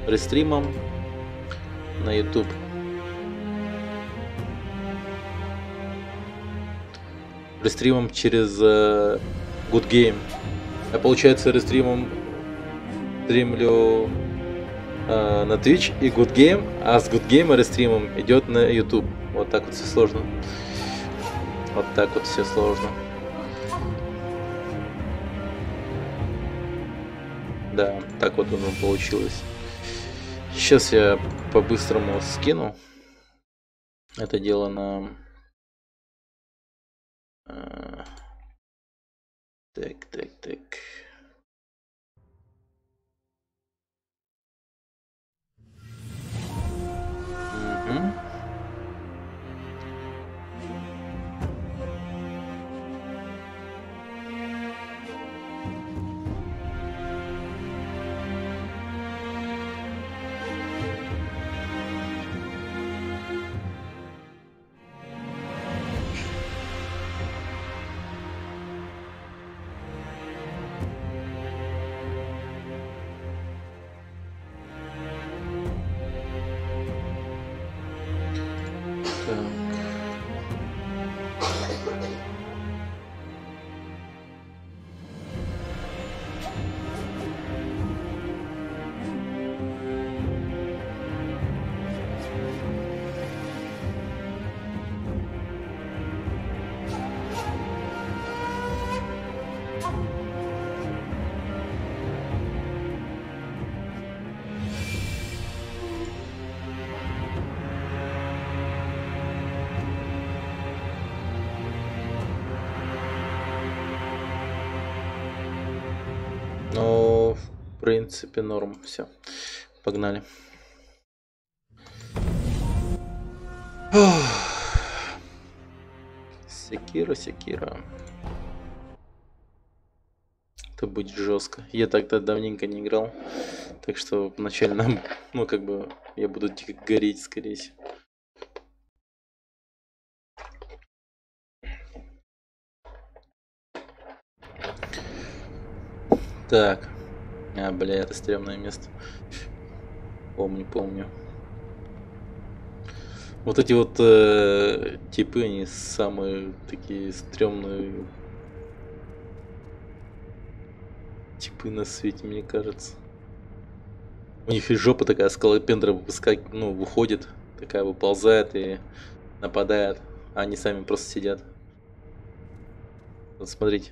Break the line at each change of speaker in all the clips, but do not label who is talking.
рестримом на YouTube. Рестримом через Good Game. Я, получается, рестримом стримлю на Twitch и Good Game, а с Good Game рестримом идет на YouTube. Вот так вот все сложно. Вот так вот все сложно. Да, так вот оно получилось. Сейчас я по-быстрому скину это дело на... Так. Угу. Ну, в принципе, норм. Все. Погнали. Секира. Это будет жестко. Я тогда давненько не играл. Так что вначале нам, ну, как бы, я буду дико гореть, скорее всего. Так. Бля, это стрёмное место. Помню. Вот эти вот типы, они самые такие стрёмные типы на свете, мне кажется. У них и жопа такая скалопендра выходит, такая выползает и нападает, а они сами просто сидят. Вот смотрите.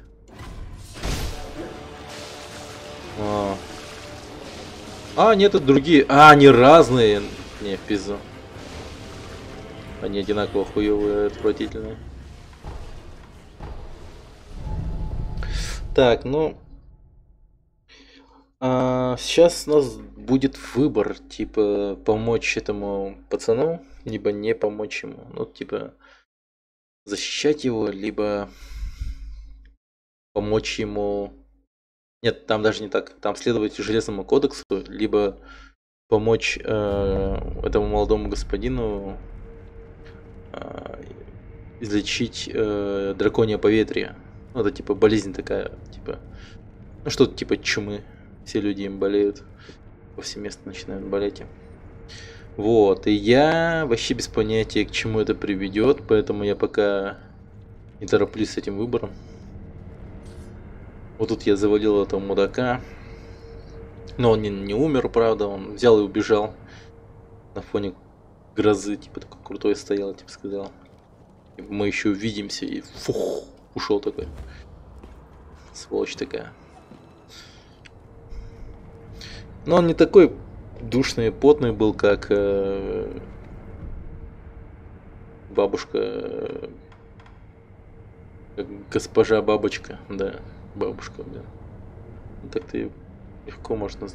Нет, это другие. Они разные. Не, в пизду. Они одинаково хуёвые, отвратительные. Так, ну... сейчас у нас будет выбор, типа, помочь этому пацану, либо не помочь ему. Ну, типа, защищать его, либо помочь ему... Нет, там даже не так. Там следовать железному кодексу, либо помочь этому молодому господину излечить драконье поветрие. Ну, это типа болезнь такая, типа... Ну, что-то типа чумы. Все люди им болеют. Повсеместно начинают болеть. Вот, и я вообще без понятия, к чему это приведет, поэтому я пока не тороплюсь с этим выбором. Вот тут я завалил этого мудака. Но он не умер, правда, он взял и убежал на фоне грозы, типа такой крутой стоял, типа сказал. Мы еще увидимся, и фух, ушел такой. Сволочь такая. Но он не такой душный и потный был, как бабушка, как госпожа бабочка, да, бабушка, да. Так-то и легко можно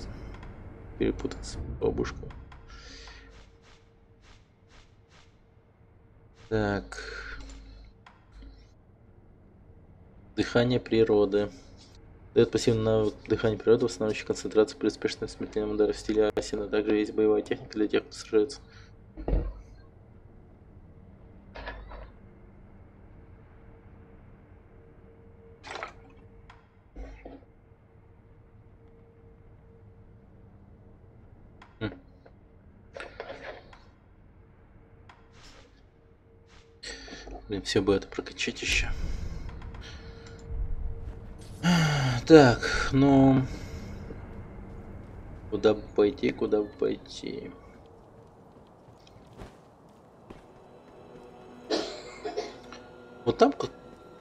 перепутать с бабушкой. Так. Дыхание природы. Дает пассивный навык дыхания природы, восстанавливающий концентрацию при успешном смертельном ударе в стиле Асина. Также есть боевая техника для тех, кто сражается. Хм. Блин, все бы это прокачать еще. Так, ну... Куда бы пойти, куда бы пойти? Вот там как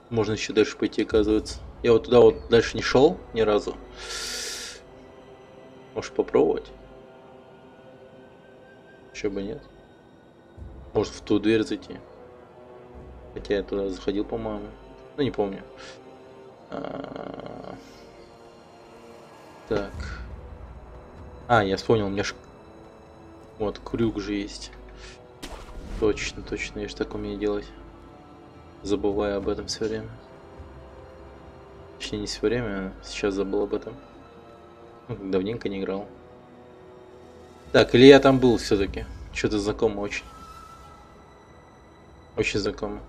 можно еще дальше пойти, оказывается. Я вот туда вот дальше не шел ни разу. Может попробовать? Еще бы нет. Может в ту дверь зайти. Хотя я туда заходил, по-моему. Ну не помню. Так. Я вспомнил, у меня вот крюк же есть. Точно, точно, я же так умею делать. Забываю об этом все время. Точнее, не все время, а сейчас забыл об этом. Ну, давненько не играл. Так, или я там был все-таки. Что-то знакомо очень. Очень знакомо.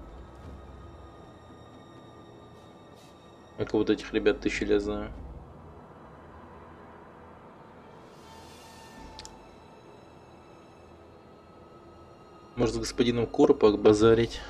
Как вот этих ребят 1000 лет знаю. Может, с господином Корпа базарить?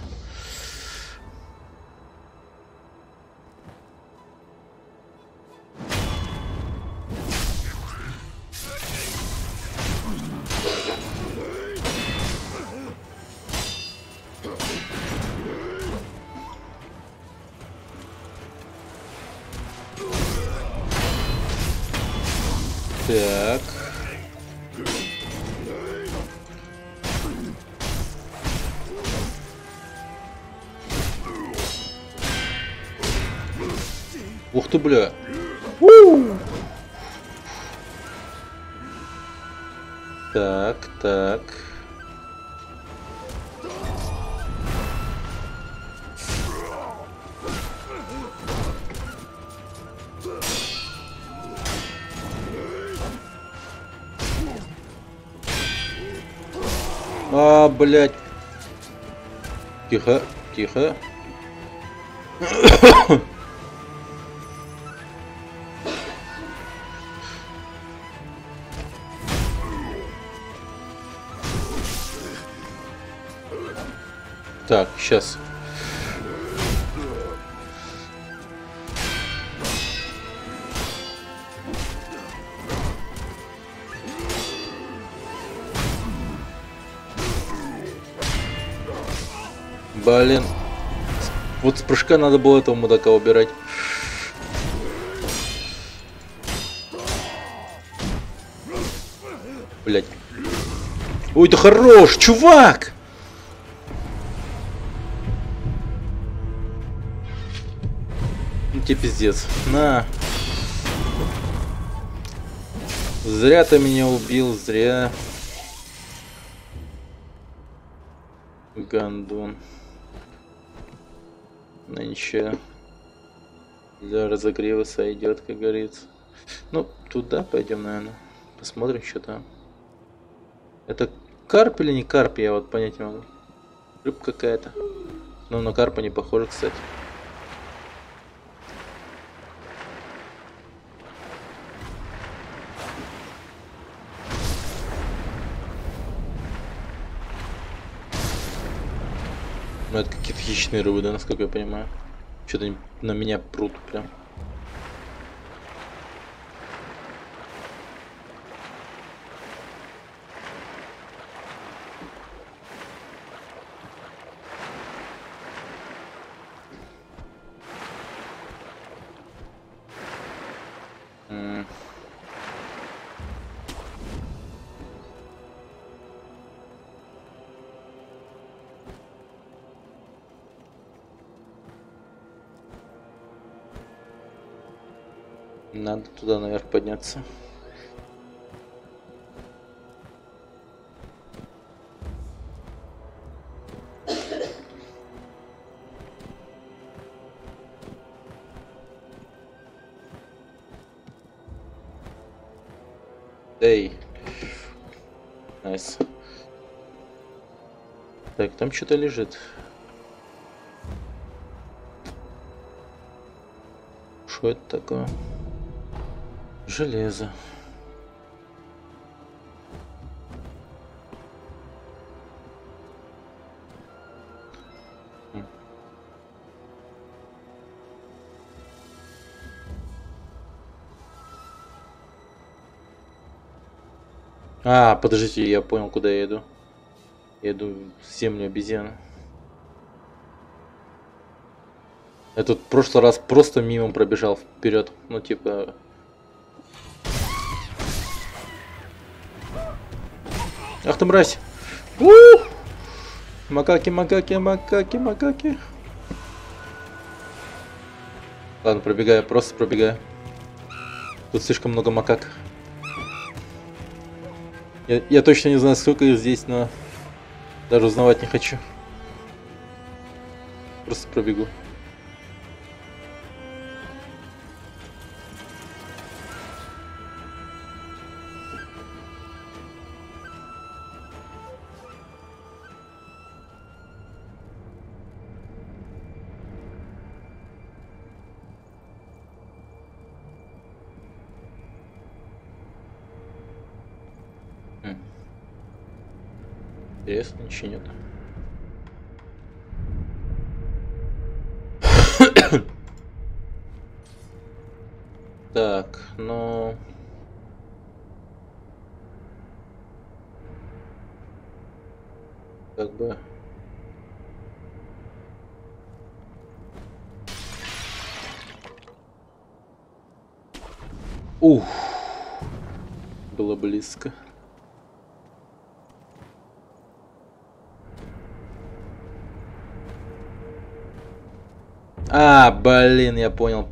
Так. Ух ты, бля. Так, так. Блядь. Тихо, тихо. Так, сейчас. Блин. Вот с прыжка надо было этого мудака убирать. Блять. Ой, да хорош, чувак! Ну тебе пиздец. На. Зря ты меня убил, зря. Гандон. Ну ничего. Для разогрева сойдет, как говорится. Ну, туда пойдем, наверное. Посмотрим, что там. Это карп или не карп, я вот понять не могу. Рыбка какая-то. Но на карпа не похоже, кстати. Ну это какие-то хищные рыбы, да, насколько я понимаю. Что-то на меня прут прям. Надо туда наверх подняться. Эй. Найс. Так, там что-то лежит. Что это такое? Железо. А, подождите, я понял, куда я иду. Я иду в землю обезьяны. Я тут в прошлый раз просто мимо пробежал вперед. Ну, типа... Ах ты мразь! У-у-у! Макаки, макаки, макаки, макаки. Ладно, пробегаю, просто пробегаю. Тут слишком много макак. Я точно не знаю, сколько их здесь, но даже узнавать не хочу. Просто пробегу. Интересно, ничего нет. Так, ну... Как бы... Ух! Было близко. А, блин, я понял,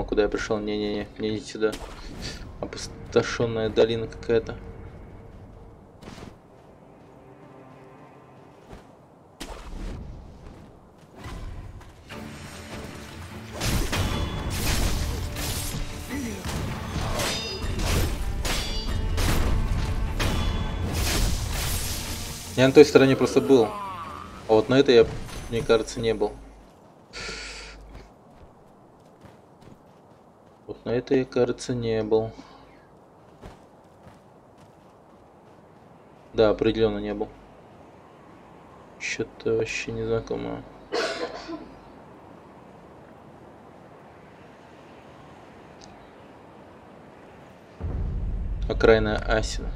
куда я пришел. Не-не-не, мне не сюда. Опустошенная долина какая-то. Я на той стороне просто был. А вот на этой я, мне кажется, не был. Вот на этой я, кажется, не был. Да, определенно не был. Что-то вообще незнакомое. Окраина Асина.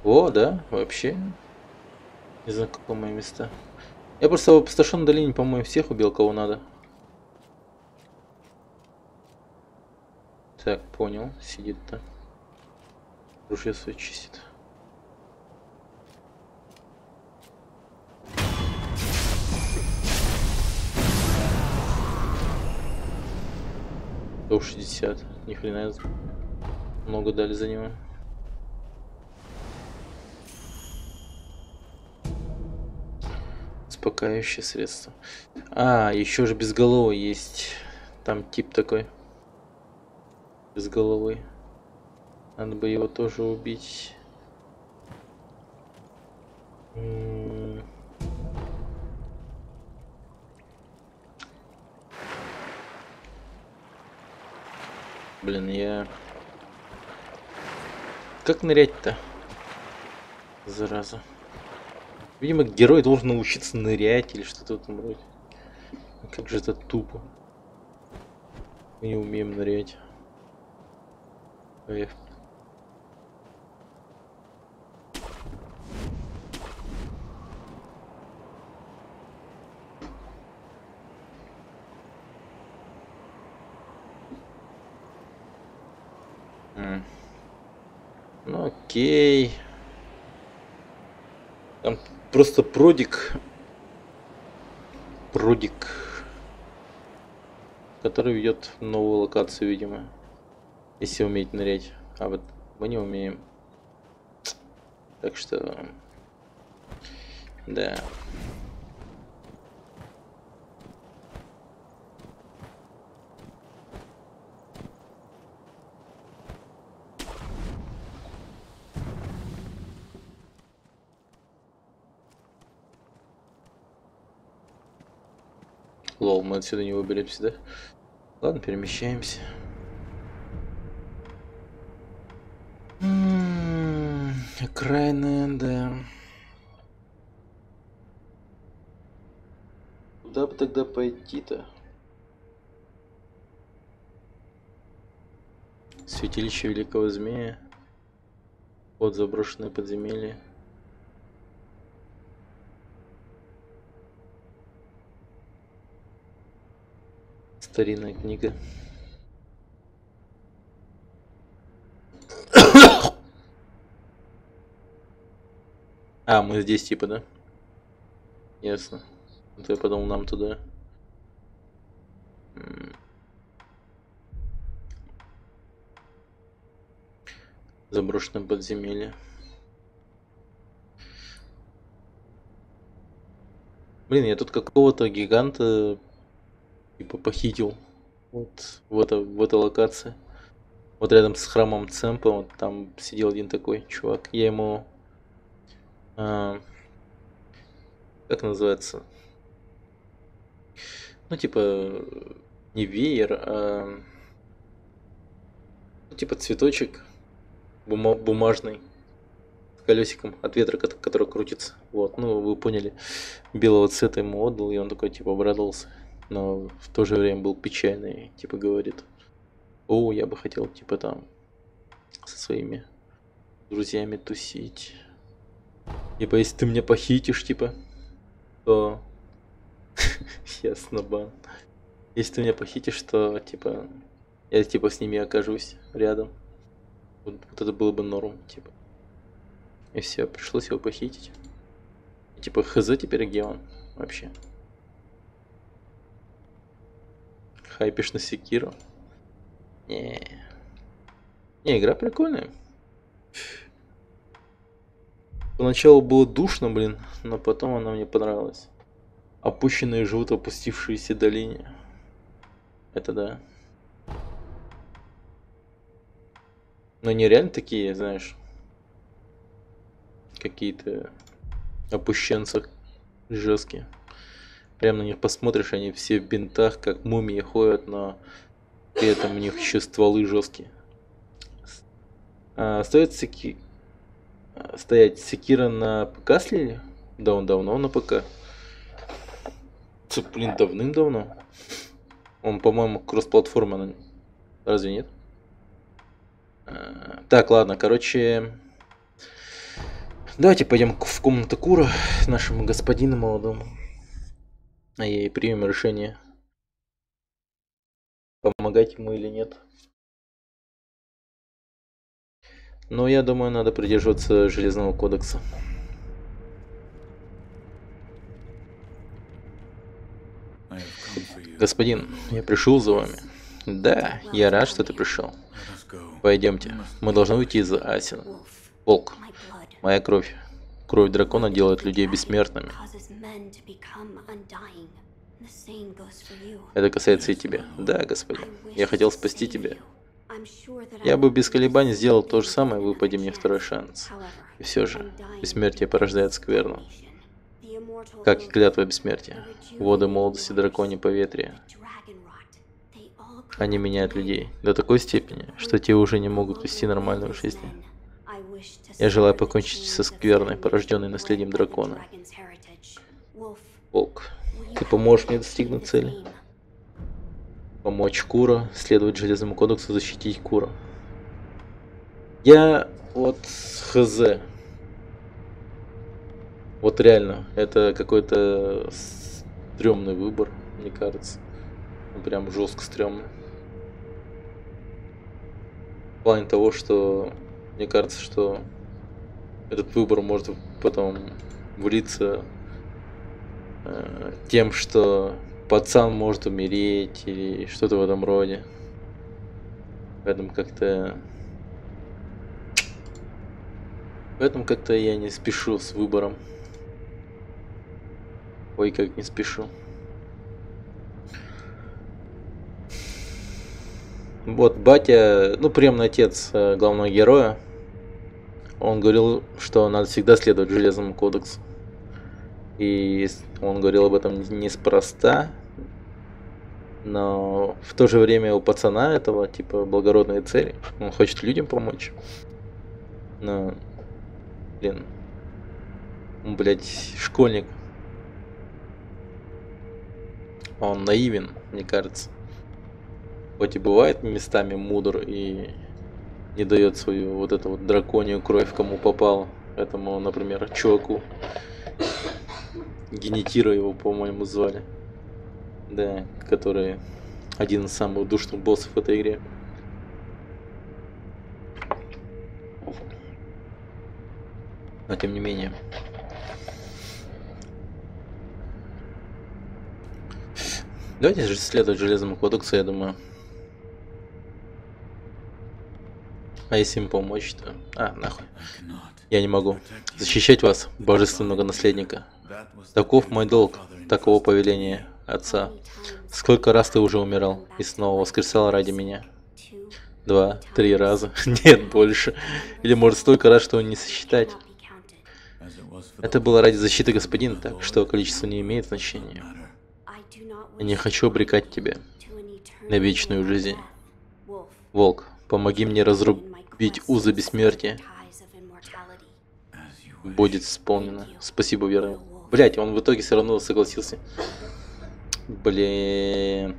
О, да, вообще незнакомые места. Я просто в опустошенной долине, по-моему, всех убил, кого надо. Так, понял, сидит-то. Ружье свое чистит. До 60. Ни хрена много дали за него. Успокаивающее средство. А, еще же безголовый есть. Там тип такой. Безголовый. Надо бы его тоже убить. Блин, я... Как нырять-то? Зараза. Видимо, герой должен научиться нырять или что-то в этом роде. Как же это тупо. Мы не умеем нырять. Эх. Ну окей. Там просто продик, который ведет в новую локацию, видимо. Если уметь нырять. А вот мы не умеем. Так что... Да. Лол, мы отсюда не выберемся, да? Ладно, перемещаемся. Окраина, да. Куда бы тогда пойти-то? Святилище Великого Змея. Вот заброшенное подземелье. Старинная книга. А, мы здесь типа, да? Ясно. Вот я подумал, нам туда. Заброшенное подземелье. Блин, я тут какого-то гиганта типа похитил. Вот в этой локации. Вот рядом с храмом Цемпа, вот там сидел один такой чувак. Я ему... как называется? Ну, типа, не веер, а... ну, типа цветочек бумажный. С колесиком от ветра, который крутится. Вот, ну, вы поняли. Белого цвета ему отдал, и он такой, типа, обрадовался. Но в то же время был печальный, типа, говорит... О, я бы хотел, типа, там, со своими друзьями тусить. Типа, если ты меня похитишь, типа, то... Ясно, бан. Если ты меня похитишь, то, типа, я, типа, с ними окажусь рядом. Вот это было бы норм, типа. И все, пришлось его похитить. И, типа, хз теперь где он вообще? Хайпишь на Секиру? Не, игра прикольная. Поначалу было душно, блин, но потом она мне понравилась. Опущенные живут в опустившейся долине. Это да. Но они реально такие, знаешь, какие-то опущенцы жесткие. Прям на них посмотришь, они все в бинтах, как мумии ходят, но при этом у них еще стволы жесткие. Стоит стоять секира на ПК слили? Да, он давно на ПК. Блин, давным-давно. Он, по-моему, кросс-платформа. Разве нет? Так, ладно, короче... Давайте пойдем в комнату Кура, нашему господину молодому. И примем решение, помогать ему или нет. Но я думаю, надо придерживаться Железного кодекса. Господин, я пришел за вами. Да, я рад, что ты пришел. Пойдемте. Мы должны уйти из Асина. Волк, моя кровь. Кровь дракона делает людей бессмертными. Это касается и тебя. Да, господин. Я хотел спасти тебя. Я бы без колебаний сделал то же самое, выпади мне второй шанс. И все же, бессмертие порождает скверну. Как и клятва бессмертия. Воды молодости драконьи поветрия. Они меняют людей до такой степени, что те уже не могут вести нормальную жизнь. Я желаю покончить со скверной, порожденной наследием дракона. Волк, ты поможешь мне достигнуть цели? Помочь Кура, следовать Железному кодексу, защитить Кура. Я вот хз. Вот реально, это какой-то стрёмный выбор, мне кажется. Ну, прям жестко стрёмный. В плане того, что мне кажется, что этот выбор может потом влиться тем, что пацан может умереть или что-то в этом роде. Поэтому как-то я не спешу с выбором. Ой, как не спешу. Вот батя, ну приемный отец главного героя, он говорил, что надо всегда следовать Железному кодексу. И он говорил об этом неспроста, но в то же время у пацана этого, типа, благородные цели. Он хочет людям помочь. Но, блин, он, блядь, школьник. Он наивен, мне кажется. Хоть и бывает местами мудр и не дает свою вот эту вот драконью кровь, кому попало. Этому, например, чуваку. Генетира его, по-моему, звали. Да, который один из самых душных боссов в этой игре. Но тем не менее. Давайте же следовать железному кодексу, я думаю. А если им помочь, то... нахуй. Я не могу защищать вас, божественного наследника. Таков мой долг, таково повеление отца. Сколько раз ты уже умирал и снова воскресал ради меня? 2, 3 раза? Нет, больше. Или может столько раз, что не сосчитать. Это было ради защиты господина, так что количество не имеет значения. Я не хочу обрекать тебя на вечную жизнь. Волк, помоги мне разрубить узы бессмертия. Будет исполнено. Спасибо, верно. Блять, он в итоге все равно согласился. Блин.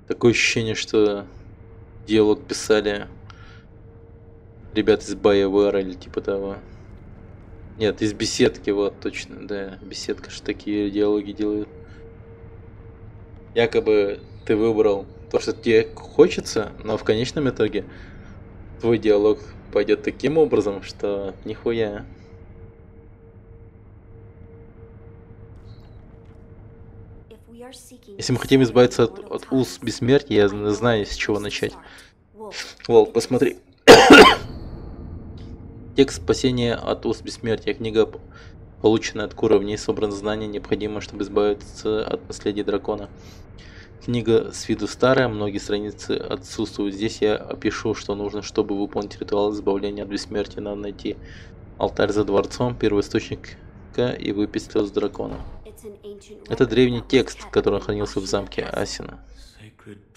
Такое ощущение, что диалог писали ребята из BioWare или типа того. Нет, из беседки, вот точно, да. Беседка же такие диалоги делают. Якобы ты выбрал то, что тебе хочется, но в конечном итоге твой диалог пойдет таким образом, что нихуя. Если мы хотим избавиться от уз бессмертия, я знаю, с чего начать. Волк, посмотри. Текст спасения от уз бессмертия. Книга, полученная от Кура. В ней собраны знания, необходимые, чтобы избавиться от наследия дракона. Книга с виду старая, многие страницы отсутствуют. Здесь я опишу, что нужно, чтобы выполнить ритуал избавления от бессмертия. Надо найти алтарь за дворцом, первоисточника и выпить слез дракона. Это древний текст, который хранился в замке Асина.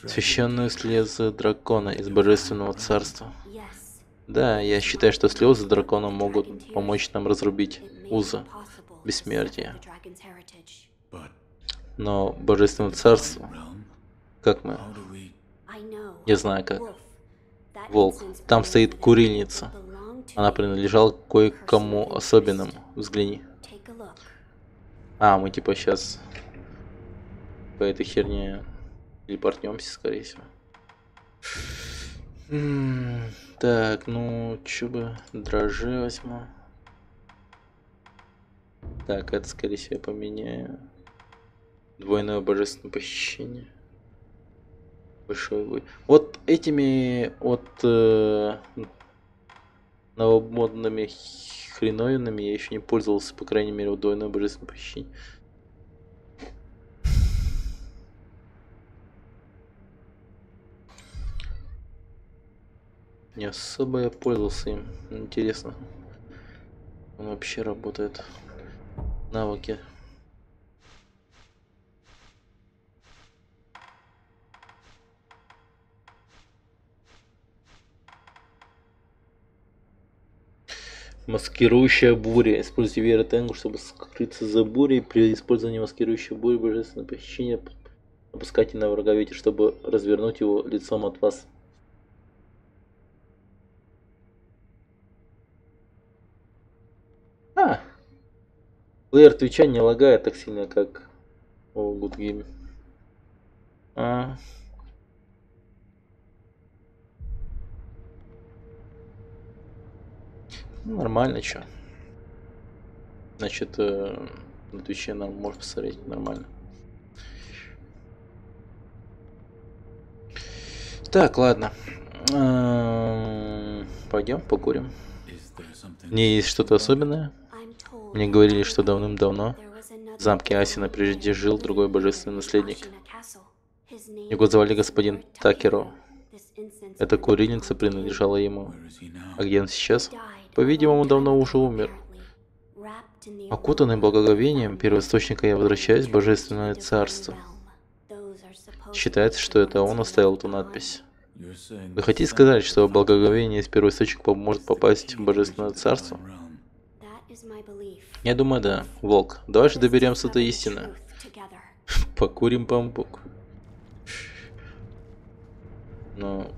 Священные слезы дракона из Божественного Царства. Да, я считаю, что слезы дракона могут помочь нам разрубить узы бессмертия. Но Божественное Царство, как мы? Я знаю как. Волк, там стоит курильница. Она принадлежала кое-кому особенному. Взгляни. Мы типа сейчас по этой херне телепортнемся, скорее всего. Так, ну, чё бы, дрожжи возьму. Так, это, скорее всего, я поменяю. Двойное божественное похищение. Большой бой. Вот этими новомодными хреновинами я еще не пользовался, по крайней мере, двойное божественное похищение. Не особо я пользовался им. Интересно, он вообще работает. Навыки. Маскирующая буря. Используйте Вера Тенгу, чтобы скрыться за бурей. При использовании маскирующей бури божественное похищение опускайте на врага ветер, чтобы развернуть его лицом от вас. Плеер Твича не лагает так сильно, как у Good Game. Ну, нормально, чё. Значит, на Твиче нам можно посмотреть нормально. Так, ладно. Пойдем покурим. Мне есть что-то особенное? Мне говорили, что давным-давно в замке Асина прежде жил другой божественный наследник. Его звали господин Такеро. Эта курильница принадлежала ему. А где он сейчас? По-видимому, давно уже умер. Окутанный благоговением первоисточника я возвращаюсь в Божественное Царство. Считается, что это он оставил эту надпись. Вы хотите сказать, что благоговение из первоисточника поможет попасть в Божественное Царство? Я думаю, да. Волк, давай же доберемся до истины. Покурим бамбук. Ну...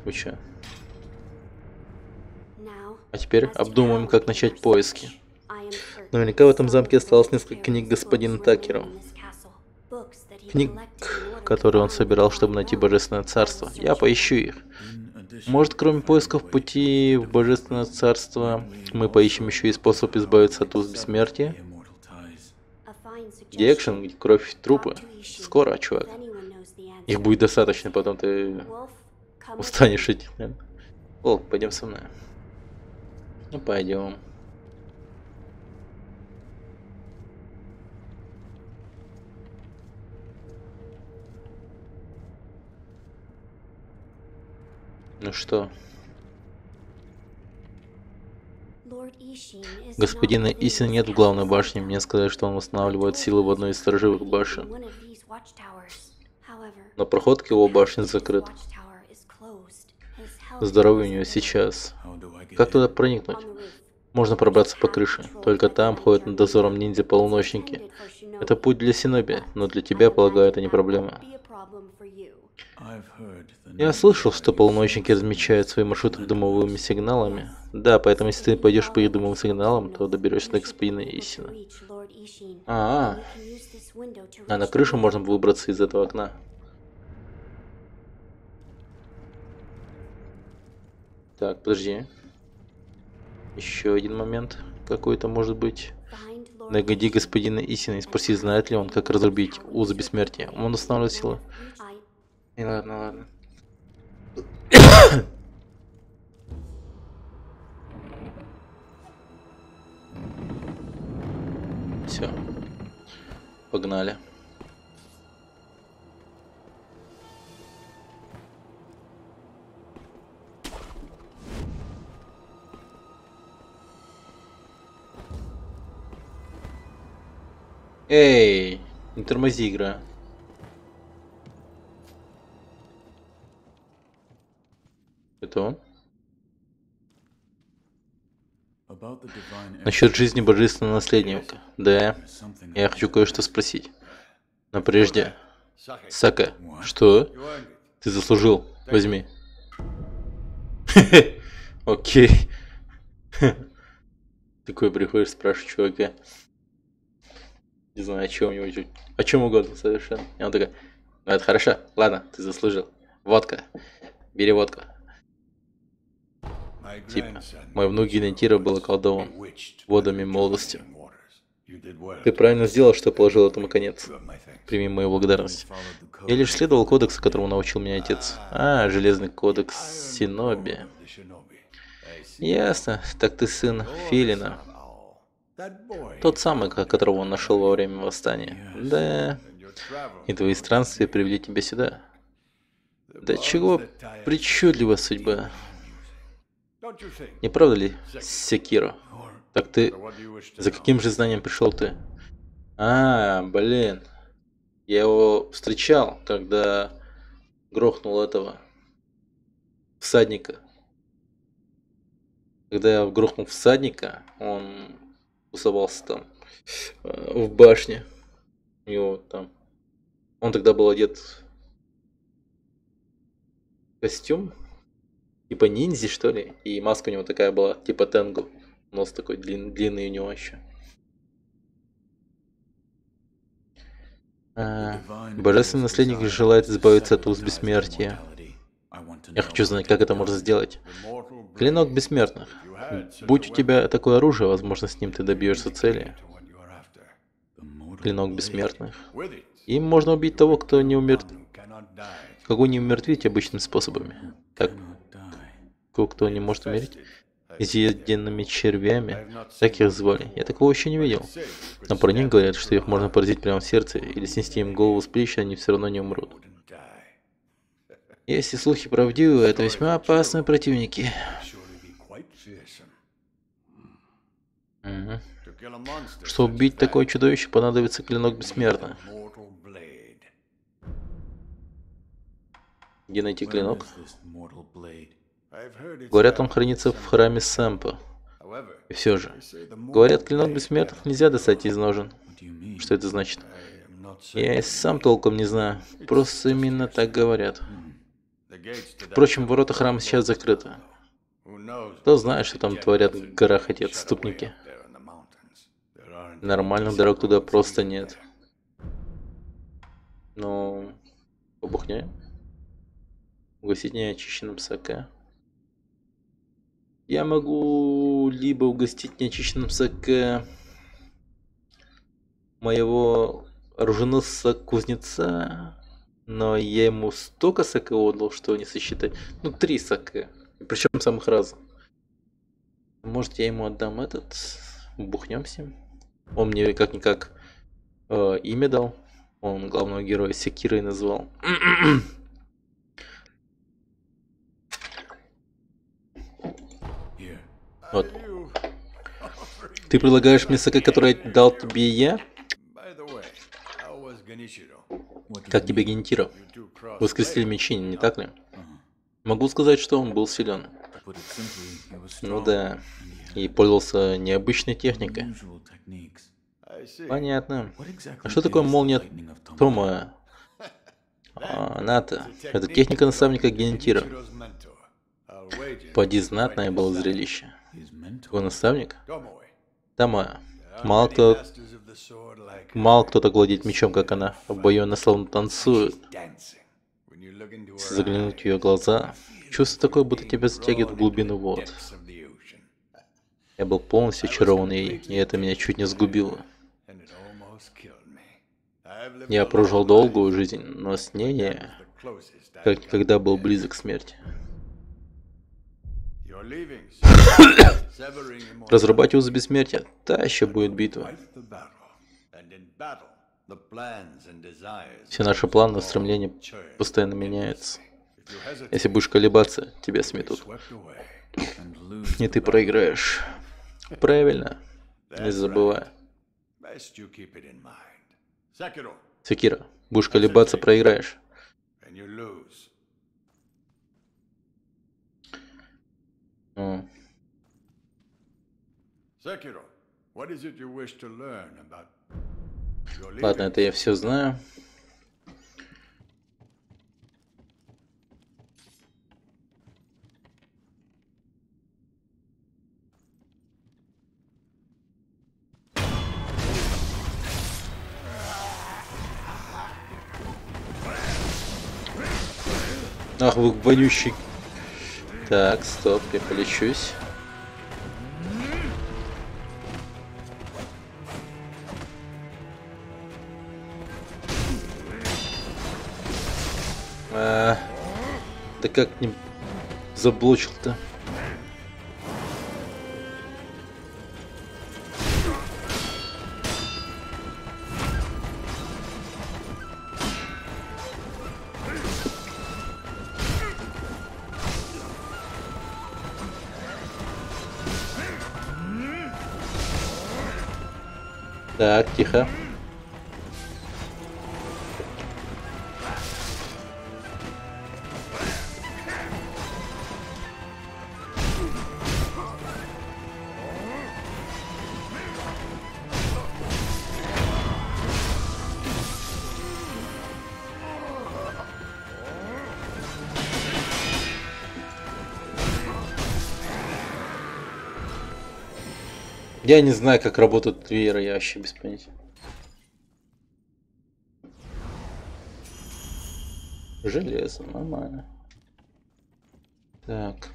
Уча. А теперь обдумаем, как начать поиски. Наверняка в этом замке осталось несколько книг господина Такера. Книг, которые он собирал, чтобы найти Божественное Царство. Я поищу их. Может, кроме поисков пути в Божественное Царство, мы поищем еще и способ избавиться от уз бессмертия? Где экшен, где кровь, трупы? Скоро, чувак. Их будет достаточно, потом ты устанешь этих, наверное. Волк, пойдем со мной. Ну, пойдем. Ну что? Господина Исина нет в главной башне. Мне сказали, что он восстанавливает силы в одной из сторожевых башен. Но проход к его башне закрыт. Здоровье у него сейчас. Как туда проникнуть? Можно пробраться по крыше. Только там ходят над дозором ниндзя-полуночники. Это путь для Синоби, но для тебя, полагаю, это не проблема. Я слышал, что полуночники размечают свои маршруты дымовыми сигналами. Да, поэтому если ты пойдешь по их дымовым сигналам, то доберешься до господина Исина. А на крышу можно выбраться из этого окна. Так, подожди. Еще один момент какой-то может быть. Нагоди господина Исина и спроси, знает ли он, как разрубить узы бессмертия. Он устанавливает силы. И ладно. Все. Погнали. Эй, не тормози, игра. Это он? Насчет жизни божественного наследника. Да, я хочу кое-что спросить. Но прежде... Сака, что? Ты заслужил. Возьми. Окей. Такой приходишь, спрашиваешь чувака. Не знаю, о чем угодно совершенно. И он такой, ну это хорошо, ладно, ты заслужил. Водка. Бери водку. Типа, мой внук Генетира был околдован водами молодости. Ты правильно сделал, что положил этому конец. Прими мою благодарность. Я лишь следовал кодексу, которому научил меня отец. Железный кодекс Синоби. Ясно. Так ты сын Филина. Тот самый, которого он нашел во время восстания. Да. И твои странствия привели тебя сюда. Да чего причудлива судьба. Не правда ли, Секиро? Так ты... За каким же знанием пришел ты? Блин. Я его встречал, когда грохнул этого всадника. Когда я грохнул всадника, он тусовался там в башне. У него там... Он тогда был одет в костюм. Типа ниндзя, что ли? И маска у него такая была, типа Тенгу. Нос такой длинный у него еще. Божественный наследник желает избавиться от уз бессмертия. Я хочу знать, как это можно сделать. Клинок бессмертных. Будь у тебя такое оружие, возможно, с ним ты добьешься цели. Клинок бессмертных. Им можно убить того, кого не умертвить обычными способами. Так, кто не может умереть? Изъеденными червями. Так их звали. Я такого еще не видел. Но про них говорят, что их можно поразить прямо в сердце или снести им голову с плеч, они все равно не умрут. Если слухи правдивы, это весьма опасные противники. Чтобы убить такое чудовище, понадобится клинок бессмертных. Где найти клинок? Говорят, он хранится в храме Сэмпо. И все же. Говорят, клинок бессмертных нельзя достать из ножен. Что это значит? Я и сам толком не знаю. Просто именно так говорят. Впрочем, ворота храма сейчас закрыты. Кто знает, что там творят в горах эти отступники. Нормальных дорог туда просто нет. Ну, побухняем. Угостить неочищенным саке. Я могу либо угостить неочищенным саке моего оруженосца-кузнеца, но я ему столько саке отдал, что не сосчитать. Ну, 3 саке. Причем самых разных. Может, я ему отдам этот, бухнем с ним. Он мне как-никак имя дал. Он главного героя Секирой назвал. Вот. Ты предлагаешь мне саке, который дал тебе я? Как тебе Генитиро? Вы скрестили мечи, не так ли? Могу сказать, что он был силен. Ну да. И пользовался необычной техникой. Понятно. А что такое молния Тома? Ната. Это техника наставника Генитиро. Поди, знатное было зрелище. Его наставник? Тома. Мало кто-то владеет мечом, как она. В бою она словно танцует. Если заглянуть в ее глаза, чувство такое, будто тебя затягивает в глубину вод. Я был полностью очарован ей, и это меня чуть не сгубило. Я прожил долгую жизнь, но с ней как никогда был близок к смерти. Разрубать узы бессмертия, та еще будет битва. Все наши планы и стремления постоянно меняются. Если будешь колебаться, тебя сметут. И ты проиграешь. Правильно. Не забывай. Секира, будешь колебаться, проиграешь. Ладно, это я все знаю. Ах, вы вонючий. Так, стоп, я полечусь. Да как не заблочил-то? Так, тихо. Я не знаю, как работают вееры, я вообще без понятия. Железо, нормально. Так.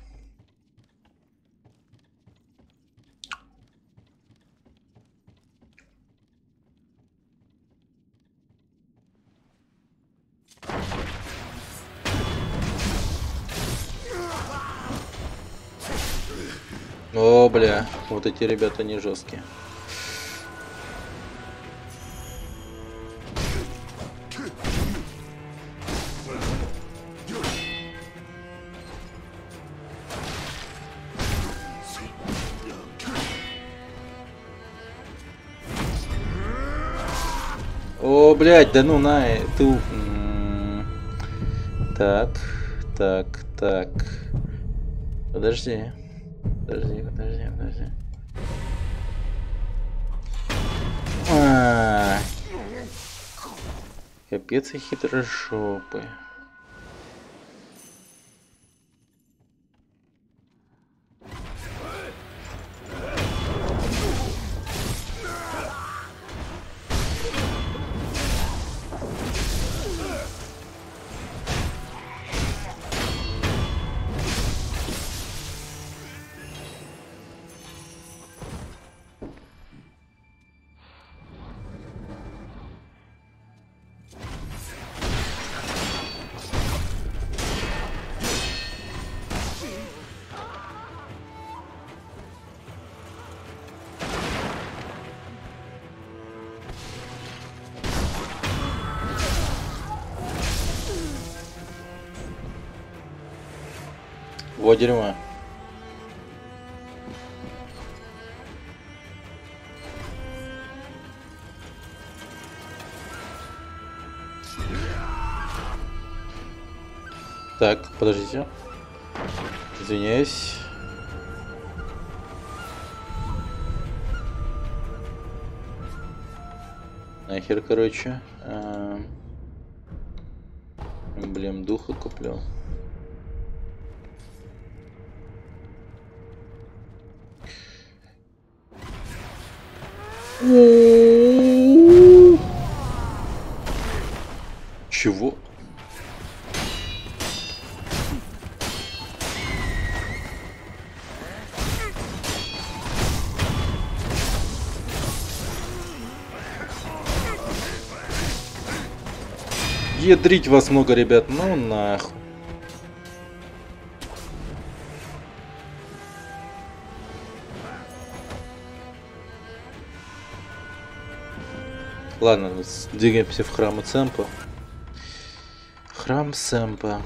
О, бля, вот эти ребята не жесткие. О, блядь, да ну на, ты... Так, так, так. Подожди. Подожди. Капец и хитрожопый. Во дерьмо. Так, подождите. Извиняюсь. Нахер, короче. Эмблем духа куплю. Чего? Ядрить вас много, ребят, ну нахуй. Ладно, двигаемся в храм Цемпа. Храм Цемпа.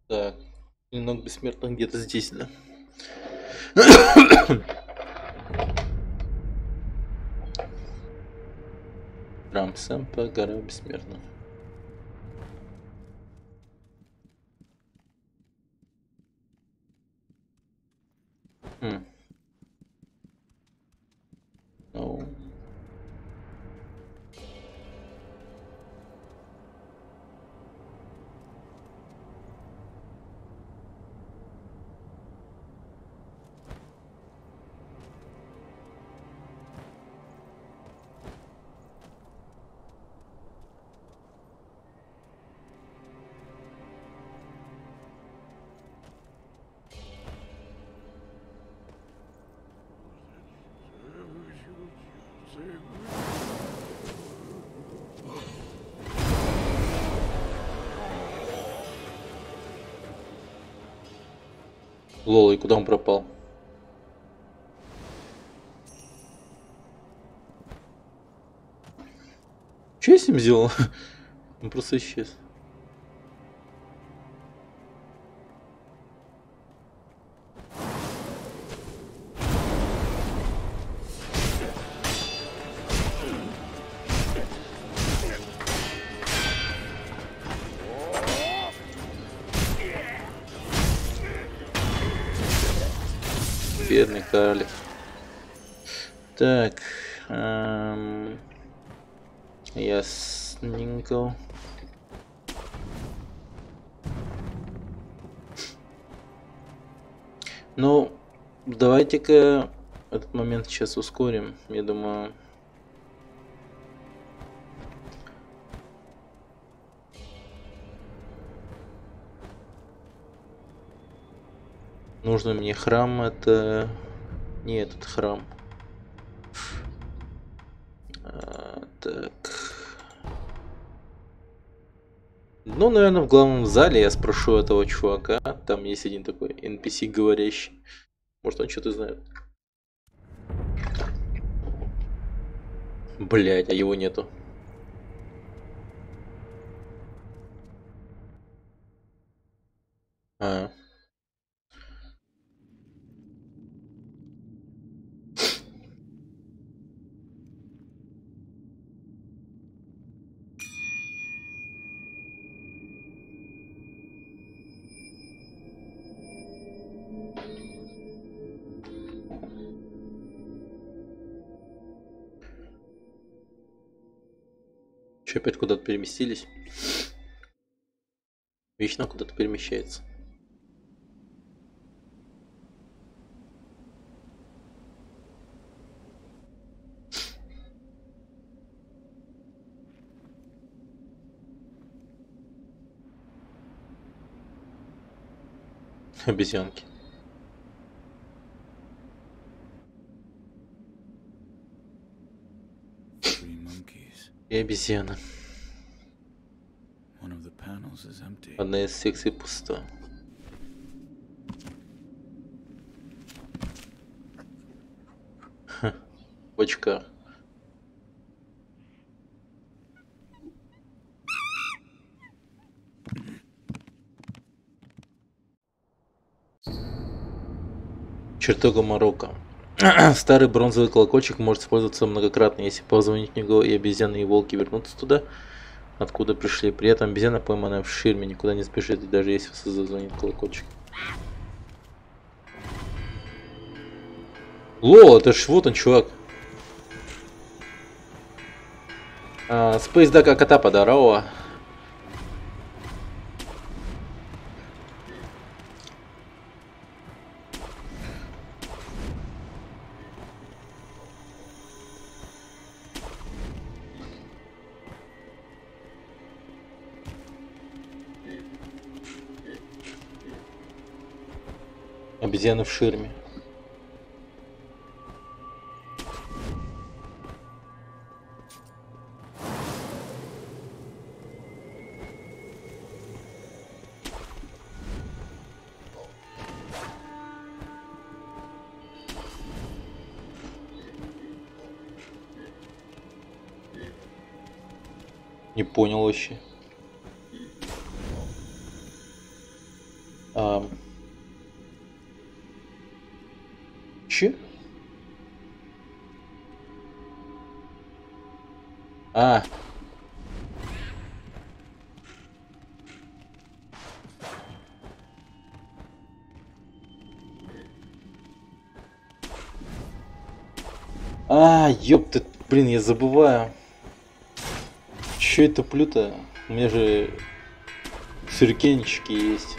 Так, клинок бессмертных где-то здесь, да? Храм Цемпа, гора бессмертных. Ну. Лол, и куда он пропал? Че я с ним сделал? Он просто исчез. Бедный карлик. Так. Ясненько. Ну, давайте-ка этот момент сейчас ускорим. Я думаю... Нужно мне храм, это... Не этот храм. Так. Ну, наверное, в главном зале я спрошу этого чувака. Там есть один такой NPC говорящий. Может, он что-то знает. Блять, а его нету. А. Че, опять куда-то переместились? Вечно куда-то перемещается. Обезьянки. И обезьяна. Одна из секций пуста. Ха, в очках. Чертога Марокко. Старый бронзовый колокольчик может использоваться многократно, если позвонить в него, и обезьяны и волки вернутся туда, откуда пришли. При этом обезьяна, пойманная в ширме, никуда не спешит, даже если зазвонит колокольчик. Лол, это ж вот он, чувак. Space Duck кота подорвала. Обезьяны в ширме. Не понял вообще. Че? Ёпта, блин, я забываю. Че это плюта? У меня же сюрикенчики есть.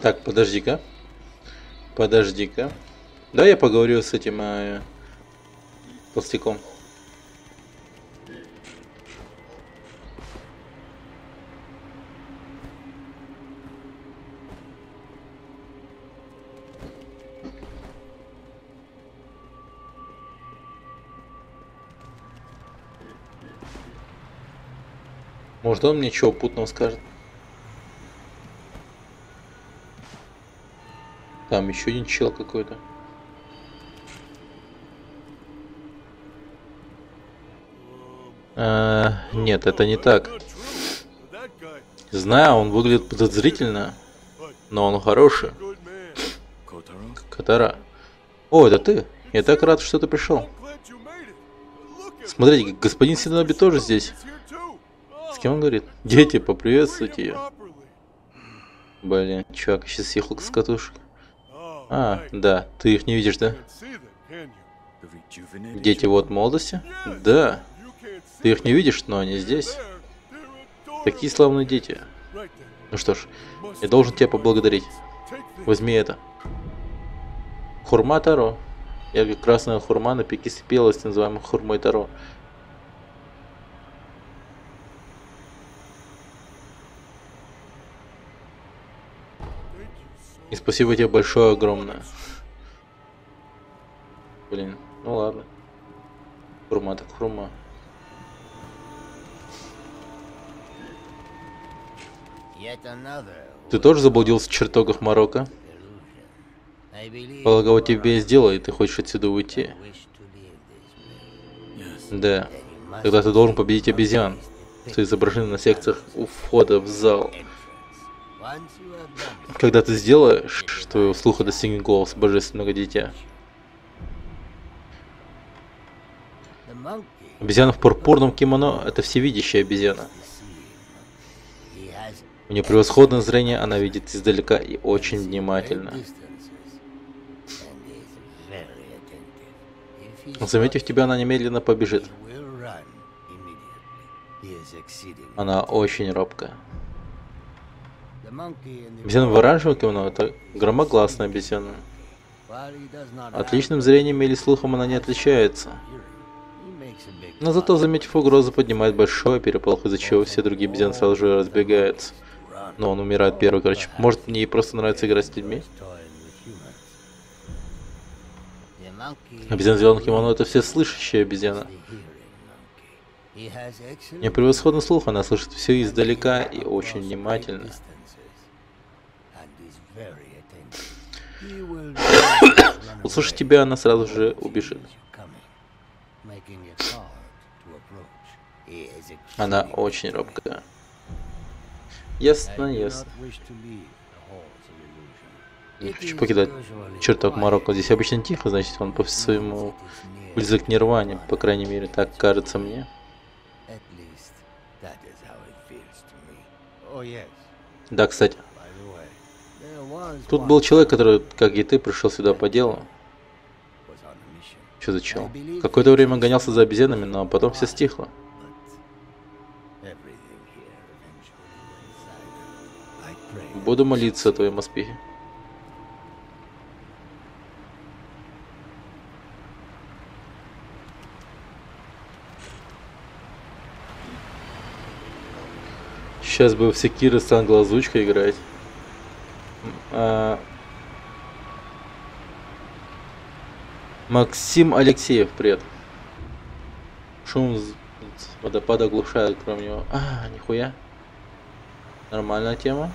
Так, подожди-ка. Подожди-ка. Да, я поговорю с этим толстяком. Может, он мне чего путного скажет. Там еще один чел какой-то. Нет, это не так. Знаю, он выглядит подозрительно, но он хороший. Котара. О, это ты? Я так рад, что ты пришел. Смотрите, господин Синоби тоже здесь. С кем он говорит? Дети, поприветствуйте ее. Блин, чувак, сейчас съехал с катушек. Да, ты их не видишь, да? Дети вот молодости? Да. Ты их не видишь, но они здесь. Такие славные дети. Ну что ж, я должен тебя поблагодарить. Возьми это. Хурма Таро. Я красная хурма на пике спелости, называемая хурмой Таро. И спасибо тебе большое, огромное. Блин, ну ладно. Хурма так хурма. Ты тоже заблудился в чертогах Марокко? Полагаю, тебе и сделал, и ты хочешь отсюда уйти? Да. Тогда ты должен победить обезьян, что изображены на секциях у входа в зал. Когда ты сделаешь, твоего слуха достигнет голос божественного дитя. Обезьяна в пурпурном кимоно – это всевидящая обезьяна. У нее превосходное зрение, она видит издалека и очень внимательно. Заметив тебя, она немедленно побежит. Она очень робкая. Обезьяна в оранжевом кимоно — это громогласная обезьяна. Отличным зрением или слухом она не отличается. Но зато, заметив угрозу, поднимает большой переполох, из-за чего все другие обезьяны сразу же разбегаются. Но он умирает первый, короче. Может, мне просто нравится играть с людьми? Обезьяна в зеленом кимоно — это всеслышащая обезьяна. У нее превосходный слух, она слышит все издалека и очень внимательно. Услышав тебя, она сразу же убежит. Она очень робкая. Ясно, ясно. Не хочу покидать чертог Марокко. Здесь обычно тихо, значит, он по своему близок к нирване, по крайней мере, так кажется мне. Да, кстати. Тут был человек, который, как и ты, пришел сюда по делу. Что за чел? Какое-то время гонялся за обезьянами, но потом все стихло. Буду молиться о твоем успехе. Сейчас бы в Секиро с англоозвучкой играть. Максим Алексеев, привет. Шум водопада оглушает, кроме него. Нихуя. Нормальная тема.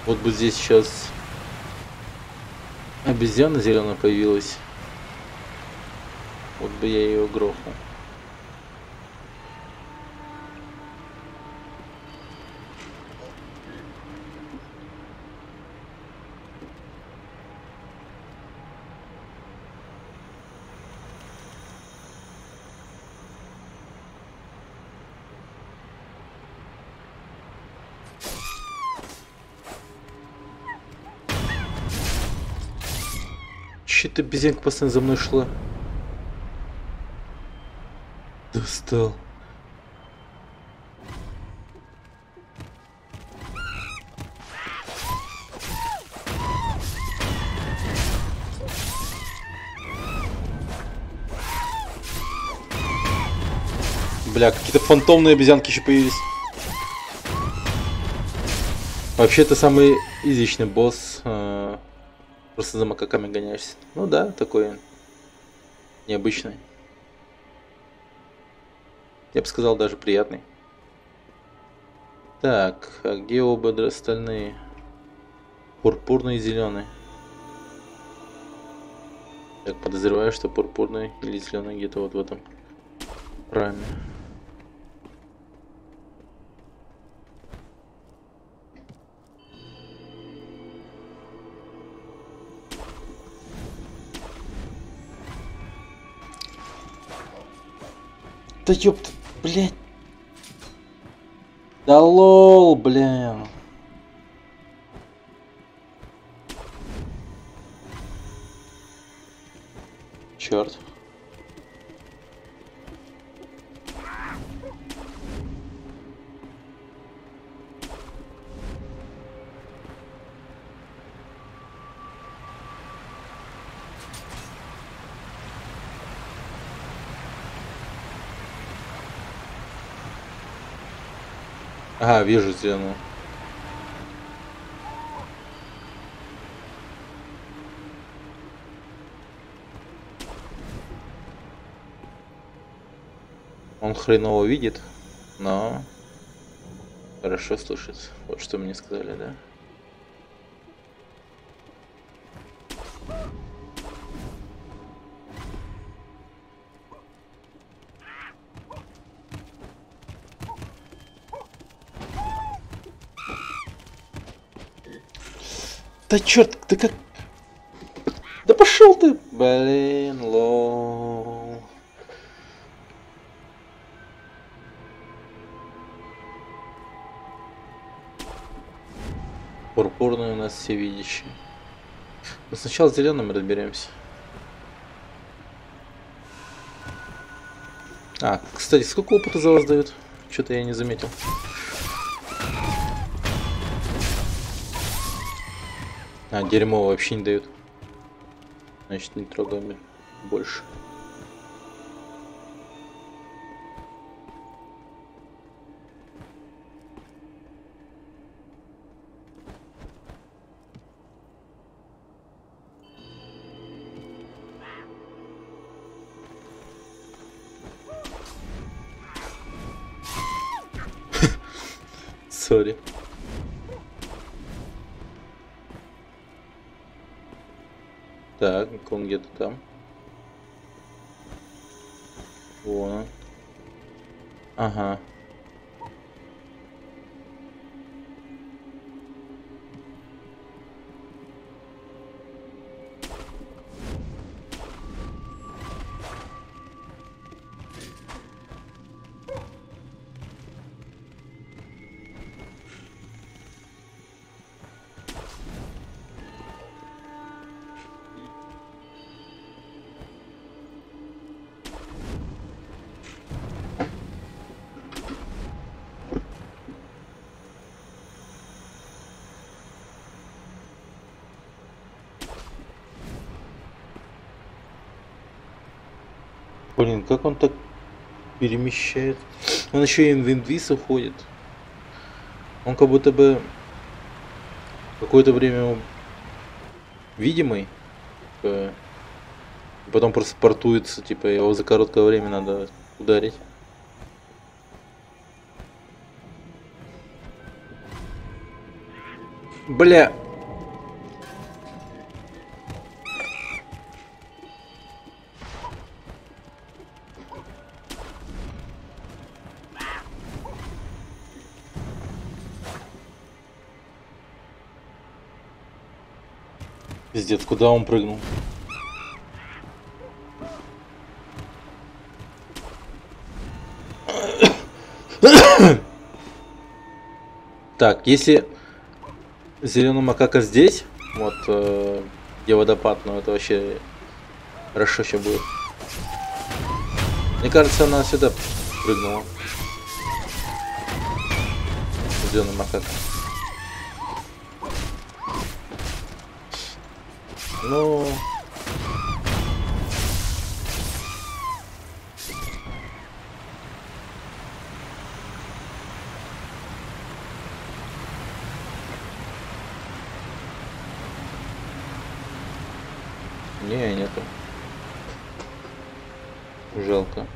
Вот бы здесь сейчас обезьяна зеленая появилась. Вот бы я ее грохнул. Че-то обезьянка постоянно за мной шла. Достал. Бля, какие-то фантомные обезьянки еще появились. Вообще, это самый изичный босс. Просто за макаками гоняешься. Ну да, такой необычный. Я бы сказал, даже приятный. Так, а где оба остальные? Пурпурный и зеленый. Так, подозреваю, что пурпурный или зеленый где-то вот в этом раме. Да ёпта, блядь. Да лол, блин. Черт. Ага, вижу зеленую. Он хреново видит, но хорошо слышит. Вот что мне сказали, да? Да черт, да как... Да пошел ты! Блин, лол. Пурпурный у нас всевидящий. Но сначала с зеленым разберемся. А, кстати, сколько опыта за вас дают? Что-то я не заметил. А, дерьмо вообще не дают. Значит, не трогаем больше. Сори. Так, он где-то там. Вон он. Ага. Блин, как он так перемещает? Он еще и в инвиз уходит. Он как будто бы какое-то время видимый. Потом просто портуется, типа его за короткое время надо ударить. Бля. Пиздец, куда он прыгнул? Так, если зеленый макака здесь, вот где водопад, ну это вообще хорошо еще будет. Мне кажется, она сюда прыгнула. Зеленый макака. Ну... Не, нету. Жалко.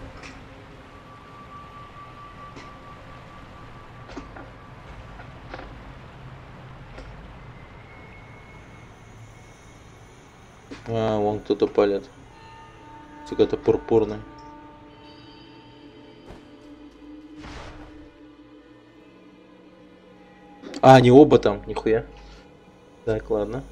А, вон кто-то палит. Какой-то пурпурный. А, они оба там, нихуя. Так, ладно.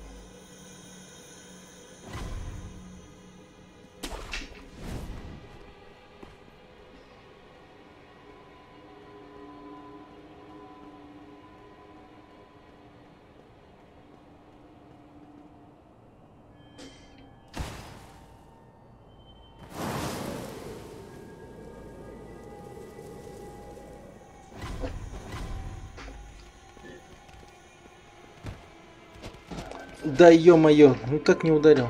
Да ё-моё, ну как не ударил?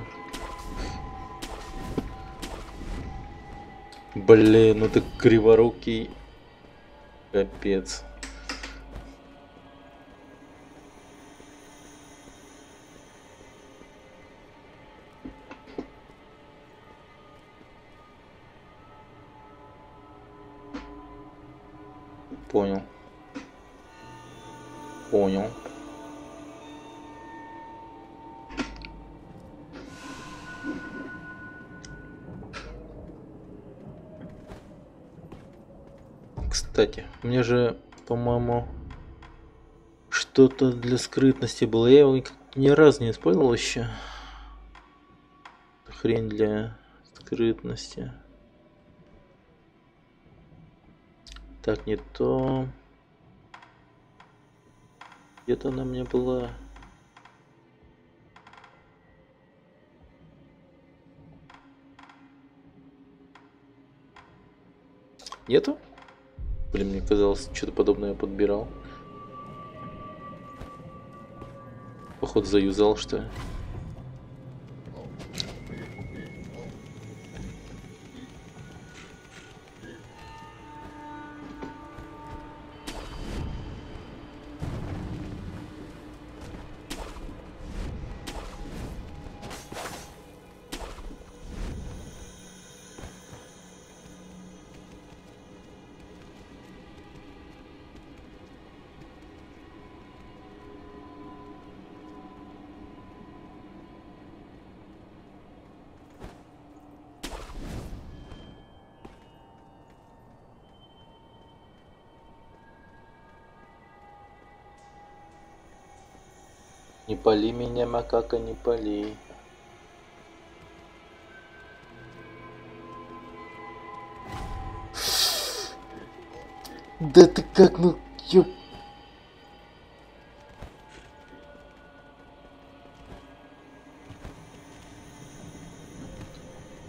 Блин, ну ты криворукий. Капец. Понял. Понял. Кстати, мне же, по-моему, что-то для скрытности было. Я его ни разу не использовал еще. Хрень для скрытности. Так, не то. Где-то она у меня была. Нету? Блин, мне казалось, что-то подобное я подбирал. Походу заюзал, что ли. Не пали меня, макака, не пали. Да ты как, ну, ёп.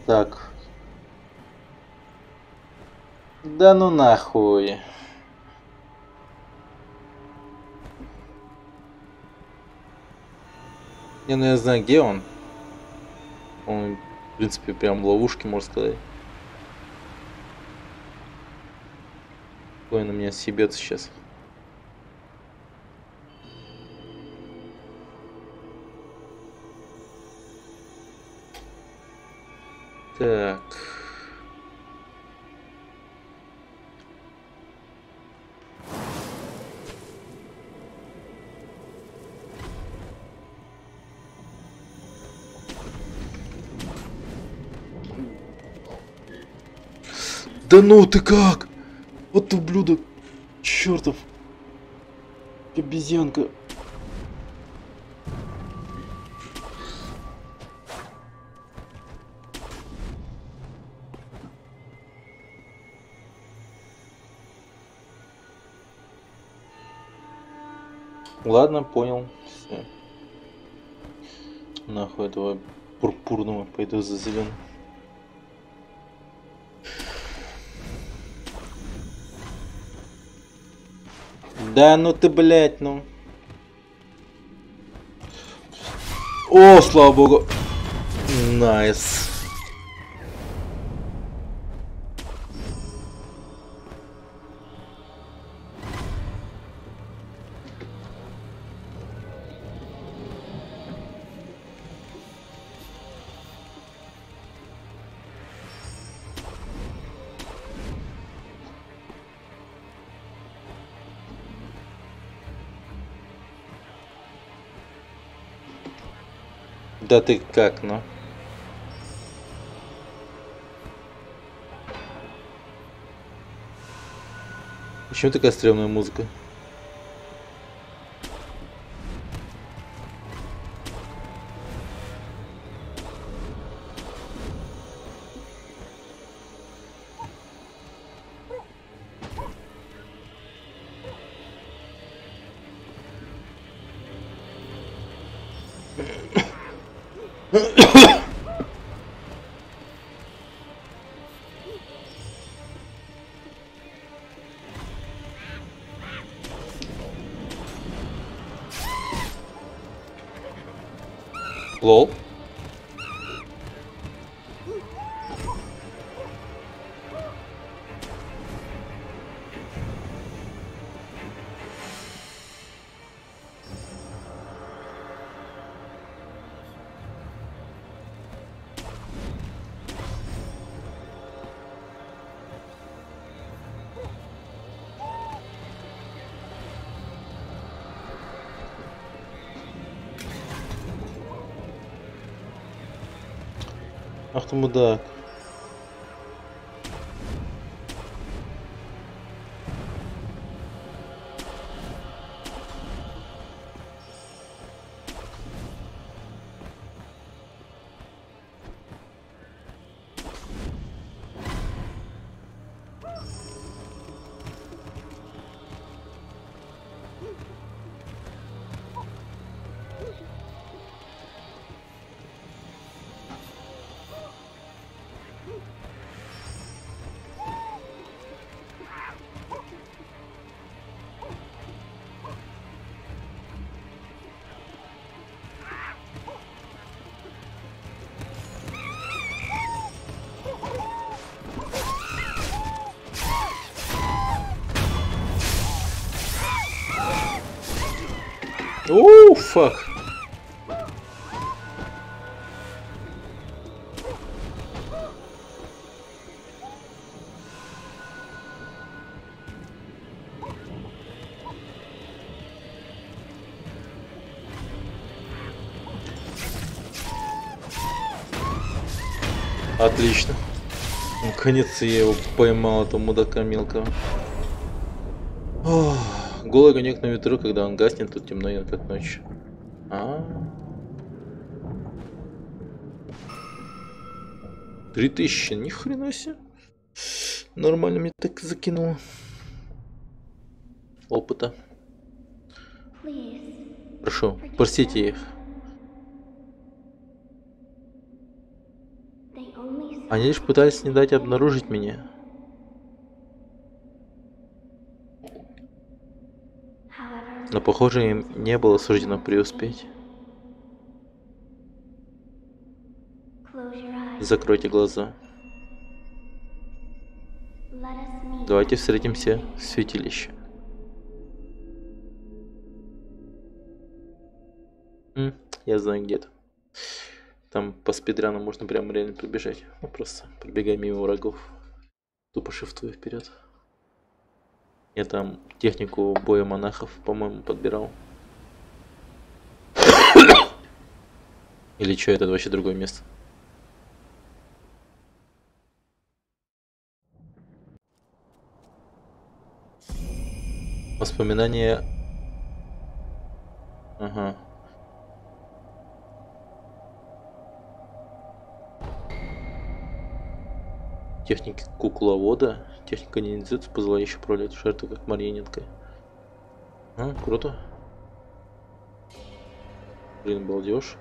Так. Да ну нахуй. Я знаю, где он. Он, в принципе, прям в ловушке, можно сказать. Ой, на меня съебется сейчас. Так. Да ну ты как? Вот ты ублюдок. Чертов. Обезьянка. Ладно, понял. Все. Нахуй этого пурпурного. Пойду за зеленым. Да ну ты, блядь, ну. О, слава богу. Найс. Да ты как, ну? Почему такая стрёмная музыка? Лол. Ах ты мудак. Оу, фак. Отлично. Наконец-то я его поймал, этого мудака мелкого. Ох, голый огонек на ветру, когда он гаснет, тут темно, как ночь. 3000, ни хрена себе. Нормально мне так закинуло. Опыта. Прошу, простите их. Они лишь пытались не дать обнаружить меня. Но, похоже, им не было суждено преуспеть. Закройте глаза. Давайте встретимся в святилище. Я знаю где-то. Там по спидрану можно прям реально пробежать. Ну, просто пробегай мимо врагов. Тупо шифтуя вперед. Я там технику боя монахов, по-моему, подбирал. Или что, это вообще другое место? Воспоминания. Ага. Техники кукловода. Техника ниндзюцу, позволяющая управлять жертвой как марионеткой. Круто. Блин, балдеж.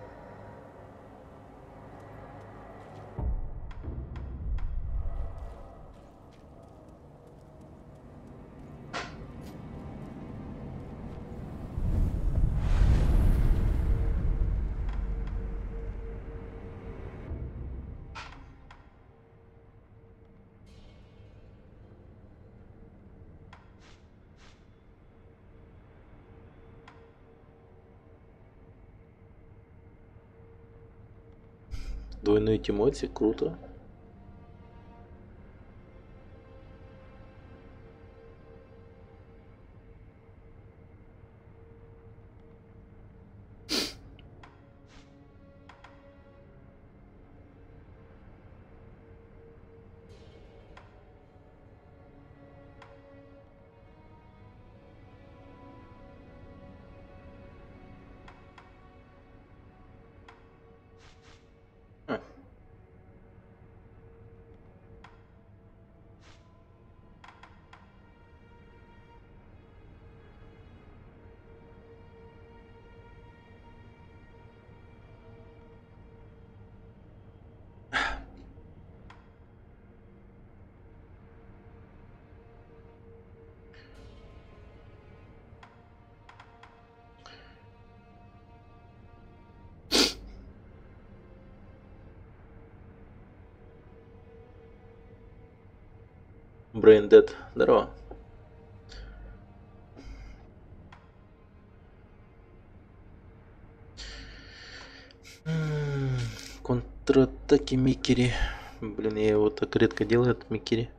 Двойной Тимоти, круто. Брейндед, здорово. Контратаки Микери. Блин, я его так редко делаю, от Микери.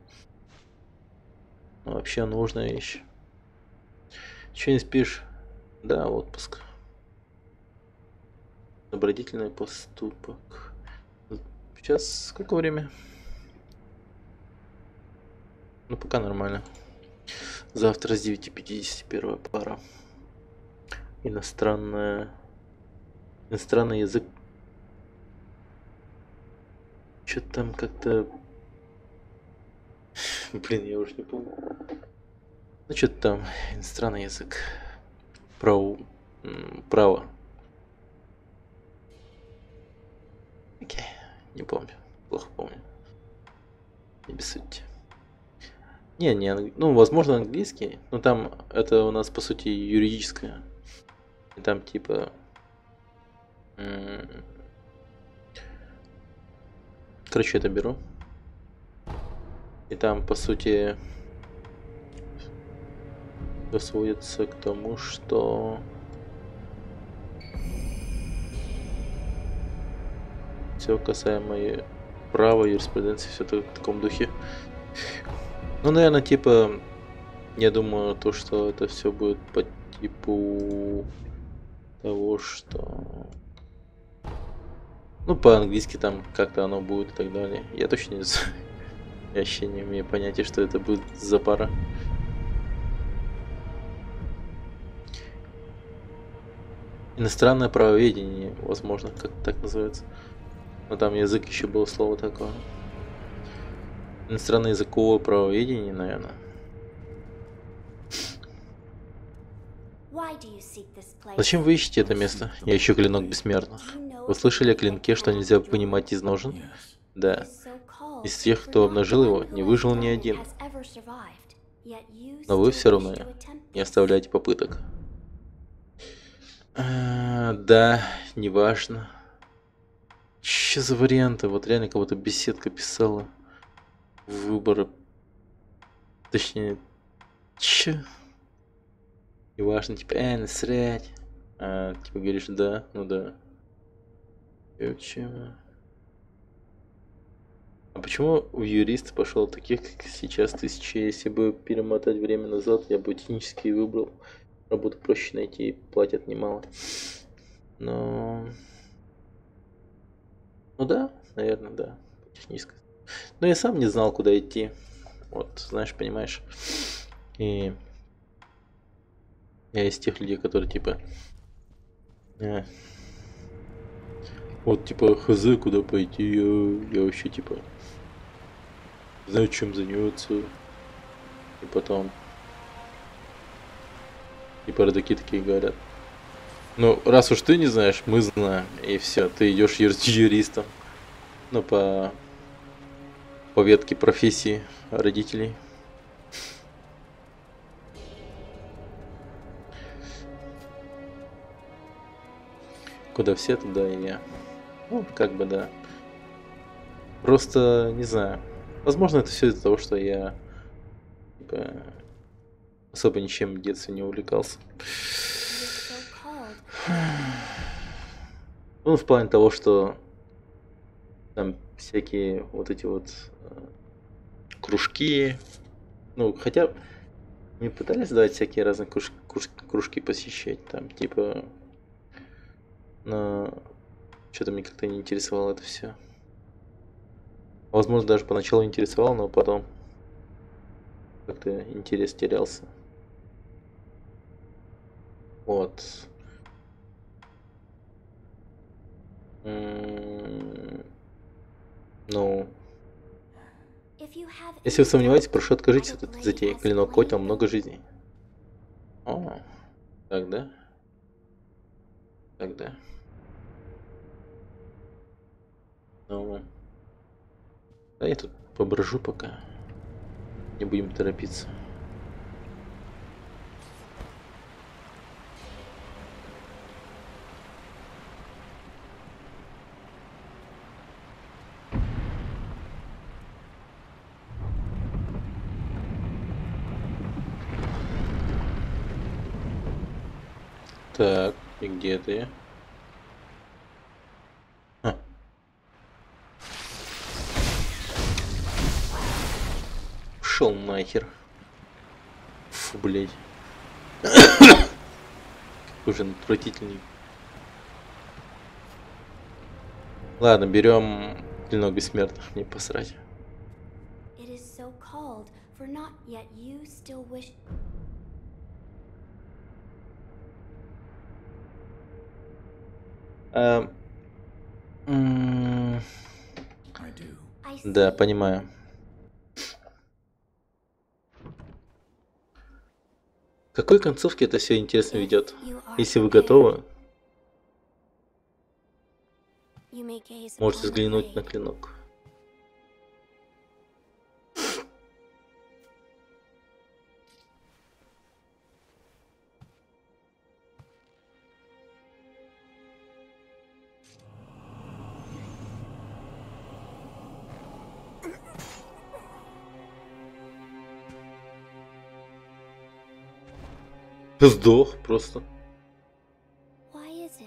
Но вообще нужная вещь. Че не спишь? Да, отпуск. Добродетельный поступок. Сейчас сколько время? Ну, пока нормально. Завтра с 9:50 первая пара. Иностранный язык. Что-то там как-то... Блин, я уже не помню. Ну, что-то там. Иностранный язык. Право. Окей. Не помню. Плохо помню. Не бессудьте. Ну, возможно, английский, но там это у нас, по сути, юридическое. И там, типа... Короче, это беру. И там, по сути, сводится к тому, что... Все касаемо права, юриспруденции, все в таком духе. Ну, наверное, типа, я думаю, то, что это все будет по типу того, что... Ну, по-английски там как-то оно будет и так далее. Я точно не знаю. Я вообще не имею понятия, что это будет за пара. Иностранное правоведение, возможно, как так называется. Но там язык еще было слово такое. Иностранное языковое правоведение, наверное. Зачем вы ищете это место? Я ищу клинок бессмертных. Вы слышали о клинке, что нельзя вынимать из ножен? Да. Из тех, кто обнажил его, не выжил ни один. Но вы все равно не оставляете попыток. Да, неважно. Че за варианты? Вот реально кого-то беседка писала. Выборы. Точнее, че? Неважно, типа, насрать. Типа говоришь, да, ну да. Чего? А почему в юрист пошел таких, как сейчас, тысячи? Если бы перемотать время назад, я бы технически выбрал. Работу проще найти и платят немало. Но... Ну да, наверное, да. Технически. Но я сам не знал, куда идти. Вот, знаешь, понимаешь. И... Я из тех людей, которые типа... Вот типа хз, куда пойти, я вообще типа... Знаю, чем заняться. И потом... И родаки такие говорят. Ну, раз уж ты не знаешь, мы знаем. И все, ты идешь юристом. Ну, по ветке профессии родителей. Куда все, туда и я. Ну, как бы да. Просто, не знаю. Возможно, это все из-за того, что я типа, особо ничем в детстве не увлекался. Ну, в плане того, что там всякие вот эти вот кружки. Ну, хотя мне пытались давать всякие разные кружки посещать. Там, типа... Но что-то мне как-то не интересовало это все. Возможно, даже поначалу интересовало, но потом как-то интерес терялся. Вот. Ну... Если вы сомневаетесь, прошу откажитесь от этой затеи. Клинок котел много жизней. О, так, да? Так, да. Ну, да, я тут поброжу пока. Не будем торопиться. Так, и где ты? Шел нахер. Фу, блядь. Уже отвратительный. Ладно, берем клинок бессмертных, не посрать. Да, понимаю. К какой концовке это все интересно ведет? Если вы готовы, можете взглянуть на клинок.
Сдох просто.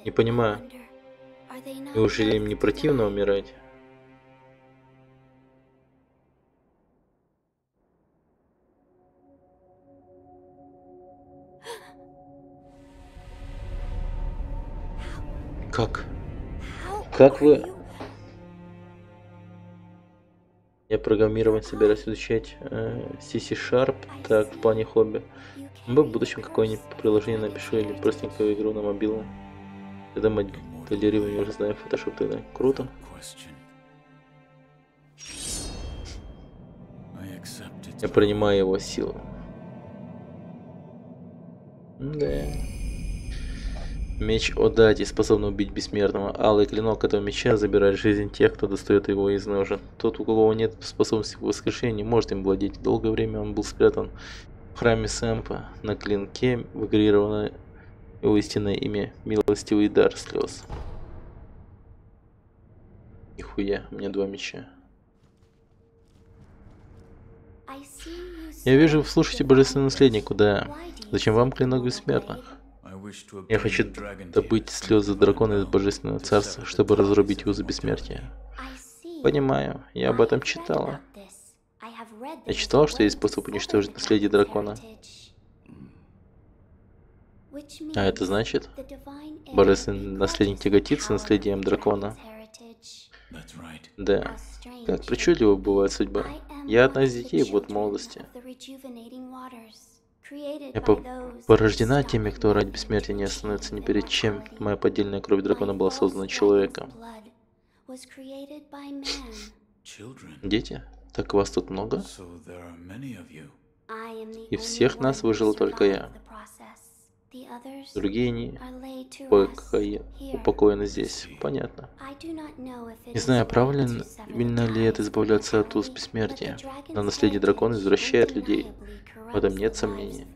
Не понимаю. Неужели им не противно умирать? Как? Как вы? Я программирование собираюсь изучать C#, так, в плане хобби. В будущем какое-нибудь приложение напишу или простенькую игру на мобилу. Когда моделирование уже знаю, Photoshop тогда. Круто. Я принимаю его силу. Да. Меч Одати способен убить бессмертного. Алый клинок этого меча забирает жизнь тех, кто достает его из ножен. Тот, у кого нет способности к воскрешению, не может им владеть. Долгое время он был спрятан в храме Сэмпа. На клинке выгравировано его истинное имя — Милостивый дар слез. Нихуя, у меня 2 меча. Я вижу, вы слушаете Божественный Наследник, да. Зачем вам клинок бессмертных? Я хочу добыть слезы дракона из Божественного Царства, чтобы разрубить узы бессмертия. Понимаю, я об этом читала. Я читала, что есть способ уничтожить наследие дракона. А это значит, Божественный Наследник тяготится наследием дракона. Да. Как причудливо бывает судьба. Я одна из детей вот молодости. Я порождена теми, кто ради бессмертия не остановится ни перед чем. Моя поддельная кровь дракона была создана человеком. Дети? Так вас тут много? И всех нас выжила только я. Другие не упокоены здесь. Понятно. Не знаю, правильно ли это избавляться от уз бессмертия, но наследие дракона извращает людей. В этом нет сомнений.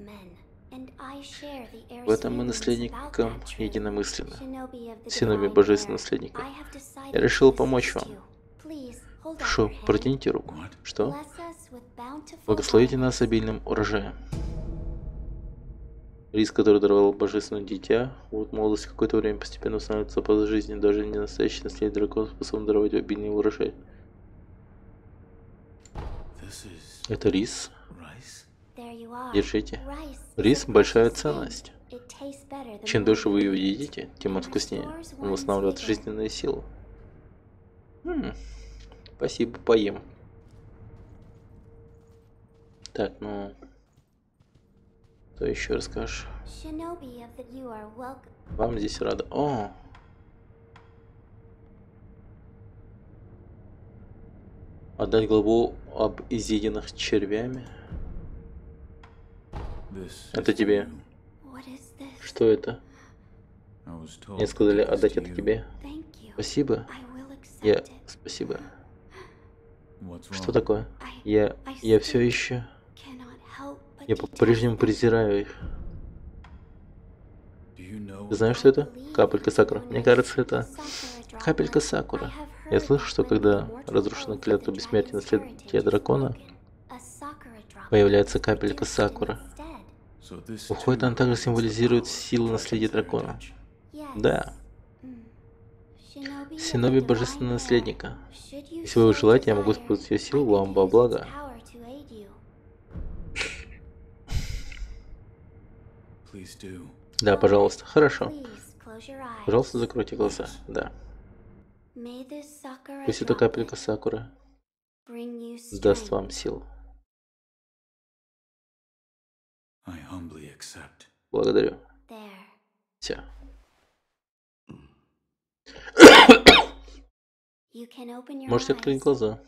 В этом мы наследникам единомысленны. Сыновьями Божественного Наследника. Я решил помочь вам. Прошу, протяните руку. Что? Благословите нас обильным урожаем. Рис, который даровал божественное дитя, вот молодость какое-то время постепенно становится по жизни. Даже не настоящий наследник дракона способен даровать обильный урожай. Это рис. Держите. Рис – большая ценность. Чем дольше вы его едите, тем он вкуснее. Он восстанавливает жизненные силы. Спасибо, поем. Так, ну... Что еще расскажешь? Вам здесь рада. О! Отдать главу об изъеденных червями. Это тебе. Что это? Мне сказали отдать это тебе. Спасибо. Спасибо. Что такое? Я все еще... Я по-прежнему презираю их. Ты знаешь, что это? Капелька сакура. Мне кажется, это капелька сакура. Я слышу, что когда разрушена клятва бессмертия наследия дракона, появляется капелька сакура. Выходит, она также символизирует силу наследия дракона. Да. Сыновья Божественного Наследника. Если вы желаете, я могу использовать ее силу вам во благо. Да, пожалуйста. Хорошо. Пожалуйста, закройте глаза. Да. Пусть эта капелька сакуры даст вам силу. Благодарю. Все. Можете открыть глаза.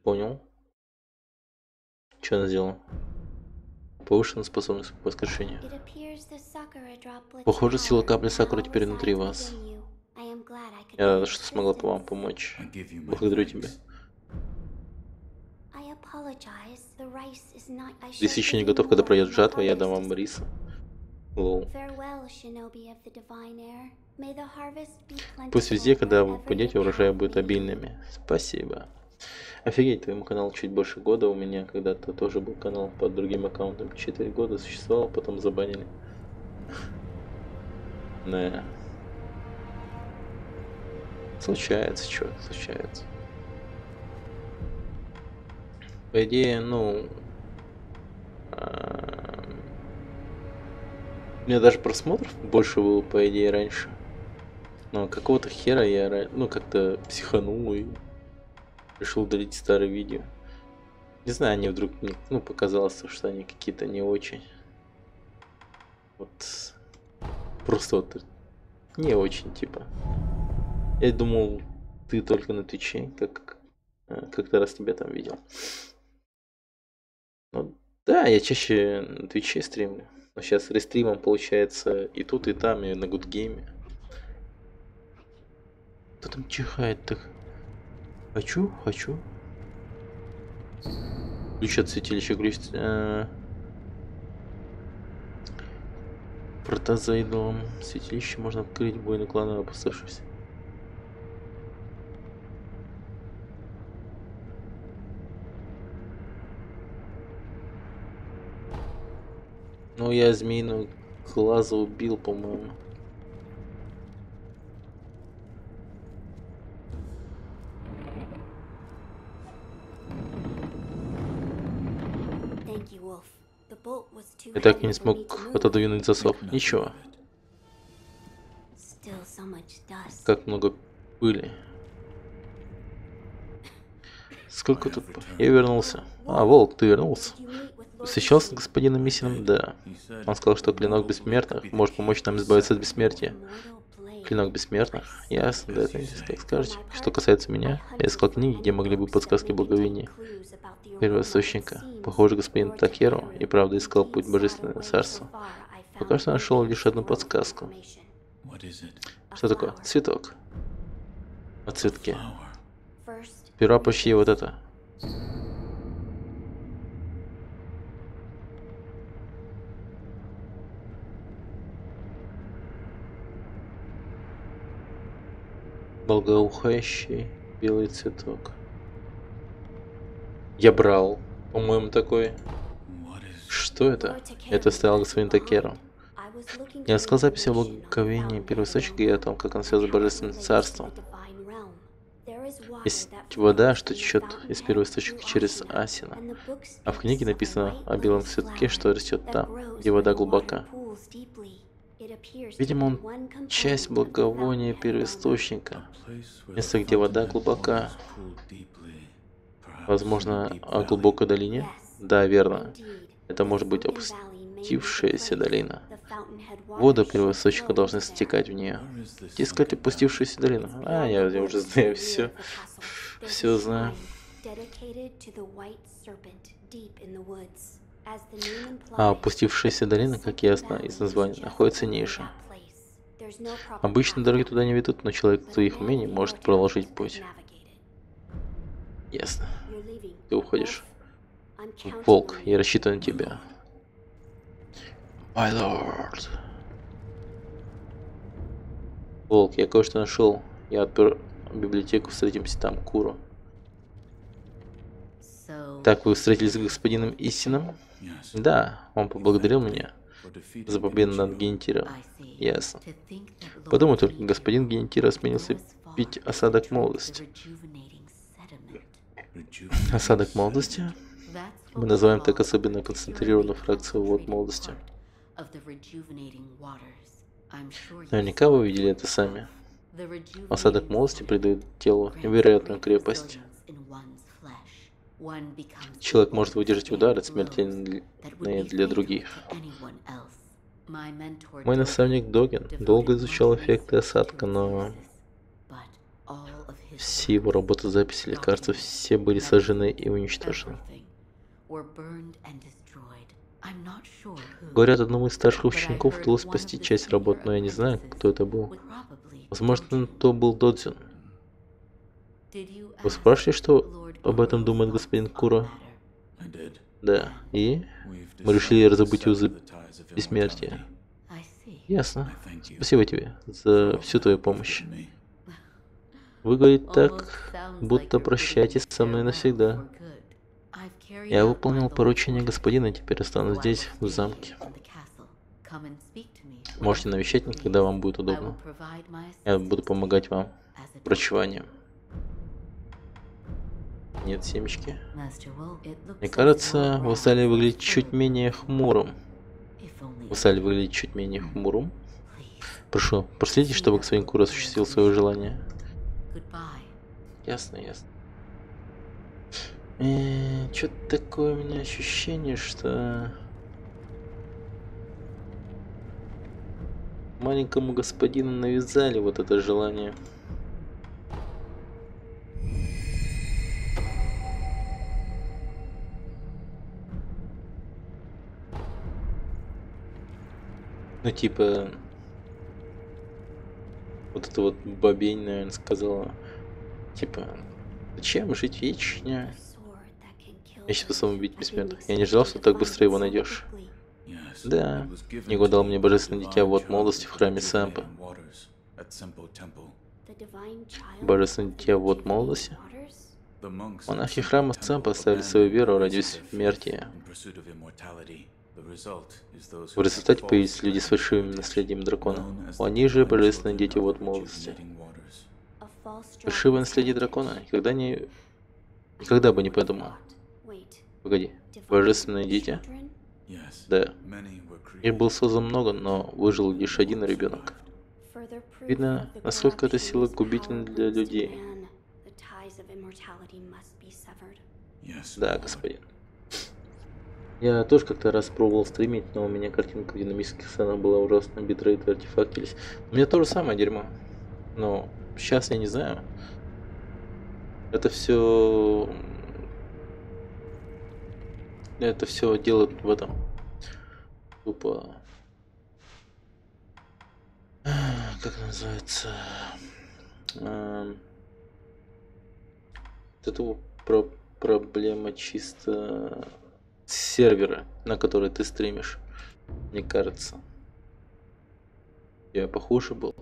Понял. Что она сделала? Повышенная способность к воскрешению. Похоже, сила капли сакуры теперь внутри вас. Я рада, что смогла вам помочь. Благодарю тебя. Рис еще не готов, когда пройдет жатва, я дам вам риса. Лоу. Пусть везде, когда вы пойдете, урожай будет обильными. Спасибо. Офигеть, твоему каналу чуть больше года. У меня когда-то тоже был канал под другим аккаунтом. 4 года существовал, потом забанили. Не. Случается, чё, случается. По идее, ну... У меня даже просмотров больше было, по идее, раньше. Но какого-то хера я, ну, как-то психанул и решил удалить старые видео. Не знаю, они вдруг, ну, показалось, что они какие-то не очень. Вот. Просто вот не очень, типа. Я думал, ты только на Твиче, как-то раз тебя там видел. Ну, да, я чаще на Твиче стримлю. Но сейчас рестримом получается и тут, и там, и на Гудгейме. Кто там чихает так? Хочу. Ключ от святилища, ключ... Врата за идолом. Святилище можно открыть, воины клана опустошившись. Ну, я змеиного глаза убил, по-моему. Я так и не смог отодвинуть засов. Ничего. Как много пыли. Сколько тут... Я вернулся. А, Волк, ты вернулся. Встречался с господином Миссином? Да. Он сказал, что клинок бессмертных может помочь нам избавиться от бессмертия. Клинок бессмертных? Ясно, да, это как скажете. Что касается меня, я искал книги, где могли бы подсказки благовения. Первоисточника. Похоже, господин Такеро и правда искал путь в божественное царство. Пока что нашел лишь одну подсказку. Что такое? Цветок. О цветке. Сперва почти вот это. Благоухающий белый цветок. Я брал, по-моему, такой. Что это? Это стоял господин Такеро. Я искал записи о благоговении первоисточника и о том, как он связан с божественным царством. Есть вода, что течет из первоисточника через Асина. А в книге написано о белом цветке, что растет там, где вода глубока. Видимо, он часть благовония первоисточника. Место, где вода глубока. Возможно, о глубокой долине? Да, верно. Это может быть опустившаяся долина. Воды первоисточника должны стекать в нее. Где искать опустившуюся долину? А, я уже знаю все. Все знаю. А опустившаяся долина, как ясно из названия, находится ниже. Обычно дороги туда не ведут, но человек твоих умений может проложить путь. Ясно. Ты уходишь. Волк, я рассчитываю на тебя. My lord. Волк, я кое-что нашел. Я отпер библиотеку, встретимся там, Куро. Так, вы встретились с господином Истином? Да, он поблагодарил меня за победу над Гентиром. Ясно. Подумай только, господин Гентира сменился пить осадок молодости. Осадок молодости? Мы называем так особенно концентрированную фракцию вод молодости. Наверняка вы видели это сами. Осадок молодости придает телу невероятную крепость. Человек может выдержать удары, смертельные для других. Мой наставник Доген долго изучал эффекты осадка, но все его работозаписи лекарства все были сожжены и уничтожены. Говорят, одному из старших учеников удалось спасти часть работ, но я не знаю, кто это был. Возможно, то был Додзин. Вы спрашивали, что об этом думает господин Куро? Да. И? Мы решили раздобыть узы бессмертия. Ясно. Спасибо тебе за всю твою помощь. Вы говорите так, будто прощаетесь со мной навсегда. Я выполнил поручение господина, теперь останусь здесь, в замке. Можете навещать меня, когда вам будет удобно. Я буду помогать вам врачеванием. Нет, семечки. Мне кажется, вы стали выглядеть чуть менее хмурым. Прошу, проследите, чтобы господин Кур осуществил свое желание. Ясно, ясно. Что-то такое у меня ощущение, что маленькому господину навязали вот это желание. Ну типа вот это вот бабень, наверное, сказала, типа, зачем жить вечно? Я способен убить бессмертных. Я не ждал, что так быстро его найдешь. Да, Него дал мне божественное дитя вот молодости в храме Сэмпа. Божественное дитя вот молодости? Монахи храма Сэмпа оставили свою веру ради смерти. В результате появились люди с фальшивым наследием дракона. Они же божественные дети вот молодости. Фальшивое наследие дракона? Никогда бы не подумал. Погоди, божественные дети? Да. Их было создано много, но выжил лишь один ребенок. Видно, насколько эта сила губительна для людей. Да, господин. Я тоже как-то раз пробовал стримить, но у меня картинка в динамических сценах была ужасно, битрейт и артефактились. У меня то же самое дерьмо. Но сейчас я не знаю. Это все делают в этом. Тупо. Как называется? Это проблема чисто сервера, на который ты стримишь, мне кажется. Я похуже был.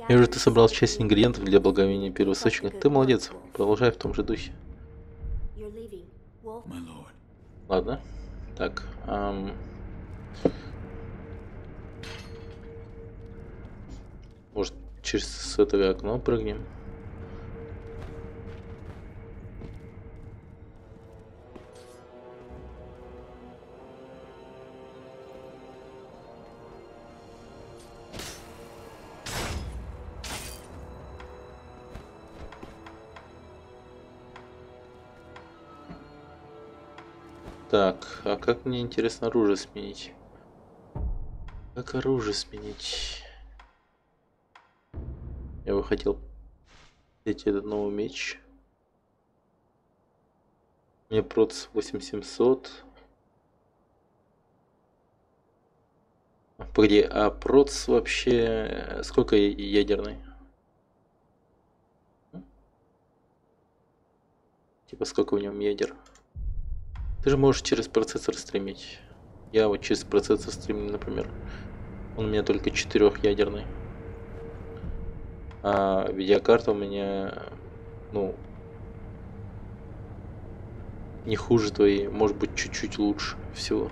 Я уже ты собрал часть ингредиентов для благовония первосочника. Ты молодец. Продолжай в том же духе. Ладно. Так. Может, через это окно прыгнем? Так, а как мне интересно оружие сменить? Как оружие сменить? Я бы хотел взять этот новый меч. У меня проц 8700. Погоди, а проц вообще сколько ядерный? Типа сколько в нем ядер? Ты же можешь через процессор стримить. Я вот через процессор стримлю, например. Он у меня только 4-ядерный. А видеокарта у меня, ну, не хуже твоей, может быть, чуть-чуть лучше всего.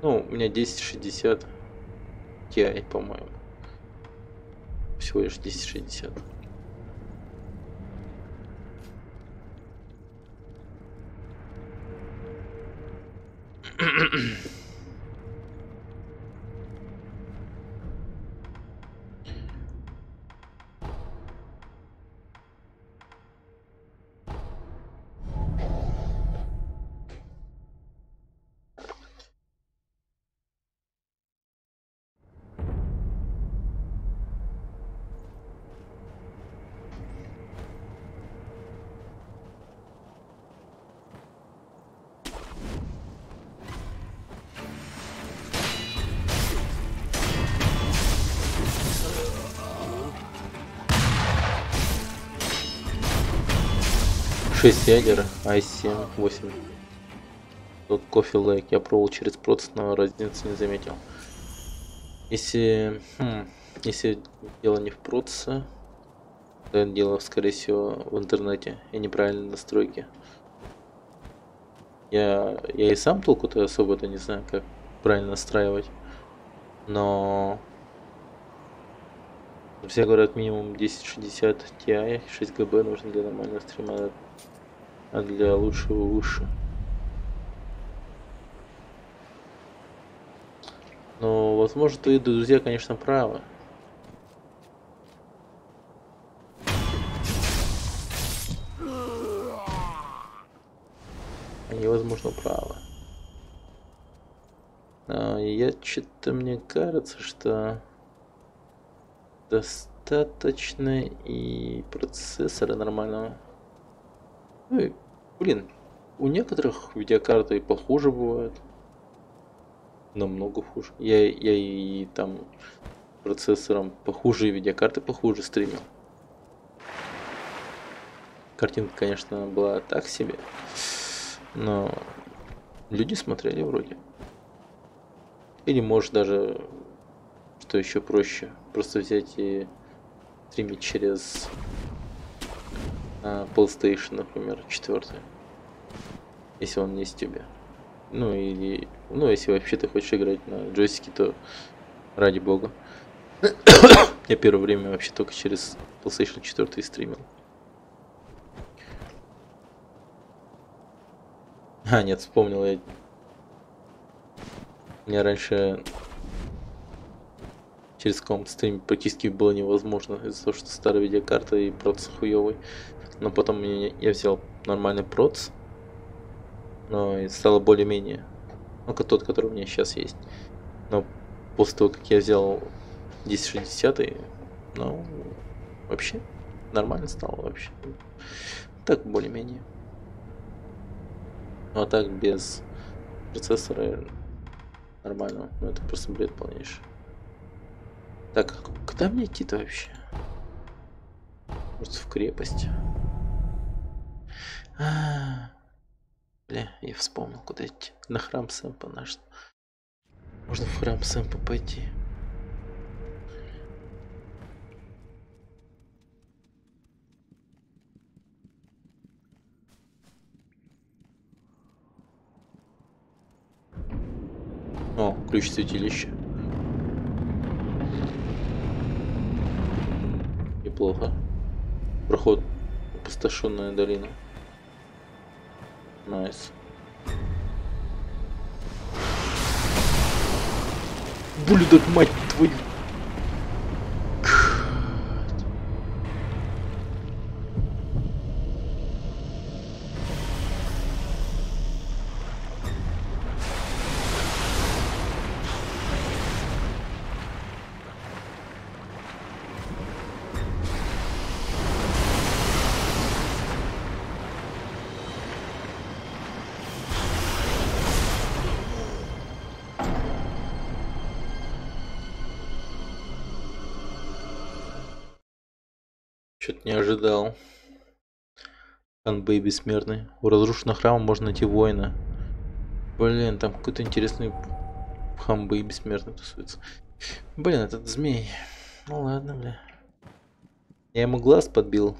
Ну, у меня 1060 Ti, по-моему. Всего лишь 1060. Шесть ядер, i7, 8. Тут кофе лайк. Я пробовал через проц, но разницы не заметил. Если дело не в проце, Это дело, скорее всего, в интернете и неправильной настройки. Я и сам толку-то особо-то не знаю, как правильно настраивать. Но все говорят, минимум 1060 Ti, 6 ГБ нужно для нормального стрима, а для лучшего выше. Но, возможно, твои друзья, конечно, правы. Они, возможно, правы. Мне кажется, что достаточно и процессора нормального. Ну и, блин, у некоторых видеокарты и похуже бывают. Намного хуже. Я и там процессором похуже, и видеокарты похуже стримил. Картинка, конечно, была так себе, но люди смотрели вроде. Или может даже, что еще проще, просто взять и стримить через PlayStation, например, 4. Если он есть тебе. Ну или, если вообще ты хочешь играть на джойстике, то ради бога. Я первое время вообще только через PlayStation 4 стримил. Нет, вспомнил я. У меня раньше через комп стримить практически было невозможно из-за того, что старая видеокарта и проц хуёвый. Но потом я взял нормальный проц, но и стало более-менее. Ну, тот, который у меня сейчас есть. Но после того, как я взял 1060, вообще нормально стало вообще. Так более-менее. Ну а так без процессора нормально. Ну это просто бред полнейший. Так, куда мне идти-то вообще? Может в крепость? Бля, я вспомнил, куда идти. На храм Сэмпа наш. Можно в храм Сэмпа пойти. О, ключ святилища. Неплохо. Проход опустошенная долина. Найс. Блюдок, мать твою. Что-то не ожидал. Ханбэй бессмертный. У разрушенного храма можно найти воина. Блин, там какой-то интересный Ханбэй бессмертный тусуется. Блин, этот змей. Ну ладно, бля. Я ему глаз подбил.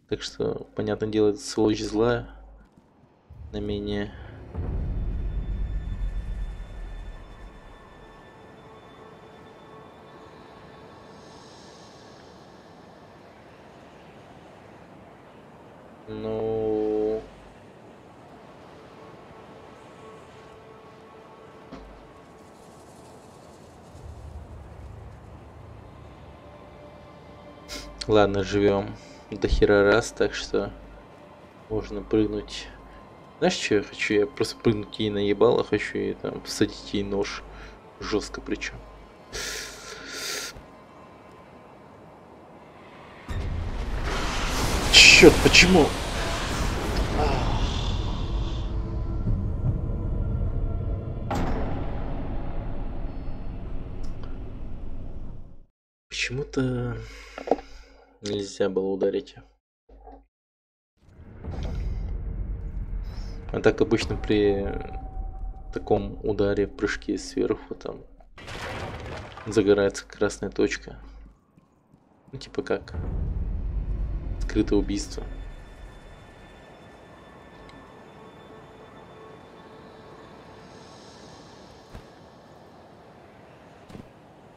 Так что, понятное дело, это сволочь злая. На меня. Ну... Ладно, живем до хера раз, так что можно прыгнуть. Знаешь, что я хочу? Я просто прыгнуть ей наебало, хочу и там всадить ей нож. Жестко причем. Черт, почему? Почему-то нельзя было ударить. А так обычно при таком ударе в прыжке сверху там загорается красная точка. Ну типа как скрытое убийство.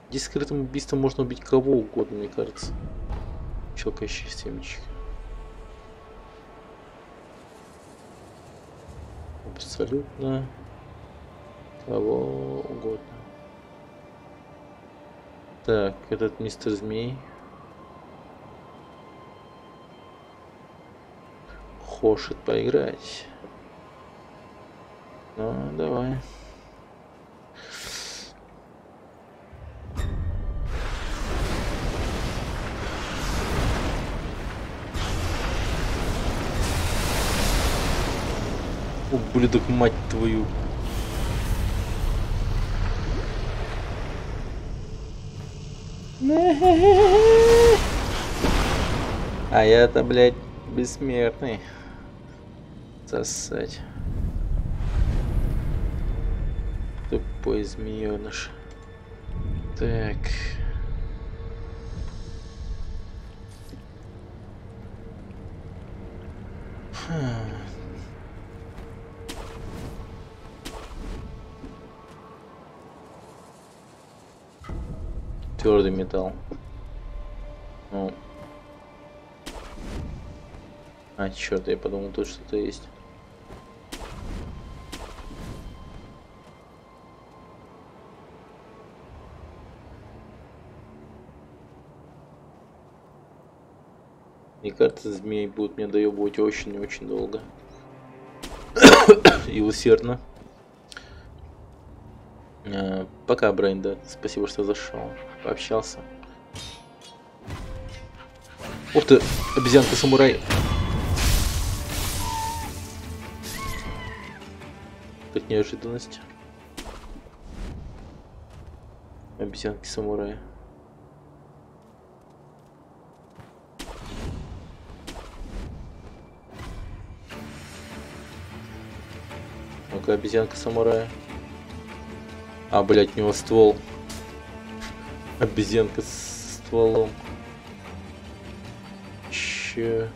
Здесь скрытым убийством можно убить кого угодно, мне кажется. Щелкающие семечки. Абсолютно кого угодно. Так, этот мистер Змей. Хочет поиграть. Ну, давай. Ублюдок, мать твою. А я-то, блядь, бессмертный. Сосать. Тупой змеёныш. Так. Твердый металл. Ну. А, черт, я подумал, тут что-то есть. Мне кажется, змей будет меня доебывать очень и очень долго. И усердно. Пока, Брайнда. Спасибо, что зашел. Пообщался. Ух ты, обезьянка-самурай. Как неожиданность. Обезьянки-самурая. Ну-ка, обезьянка-самурая. А, блять, у него ствол. Обезьянка с стволом. Че?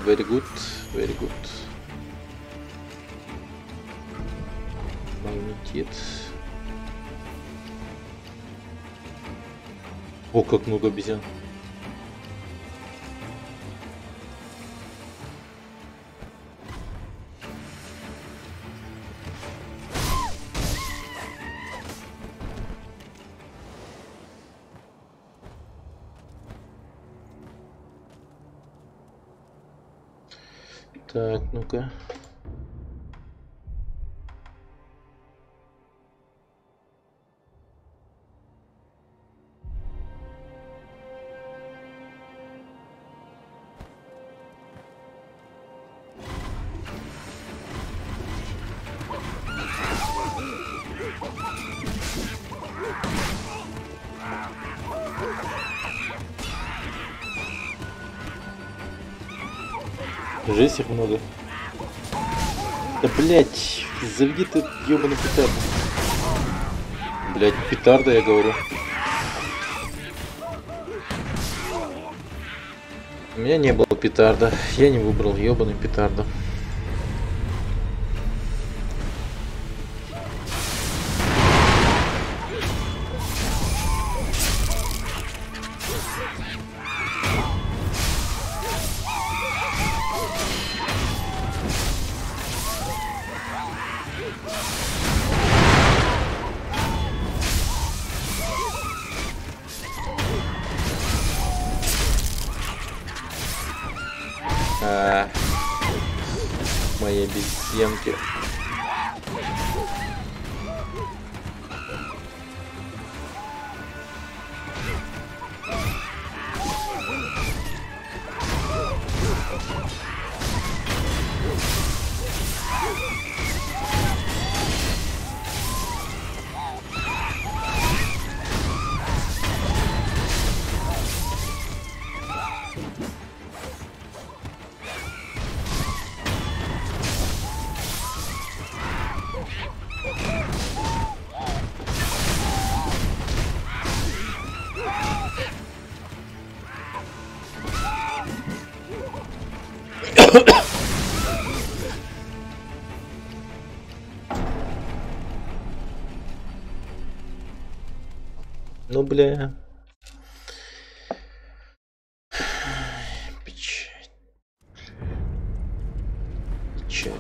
Very good, very good. Магнетит. О, как много обезьян. Так, ну-ка. Жесть их много. Да блять, заведи ты ёбаный петард. Блять, петарда, я говорю. У меня не было петарда. Я не выбрал ёбаный петарда. Мои обезьянки. Ну, бля. Печаль. Печаль.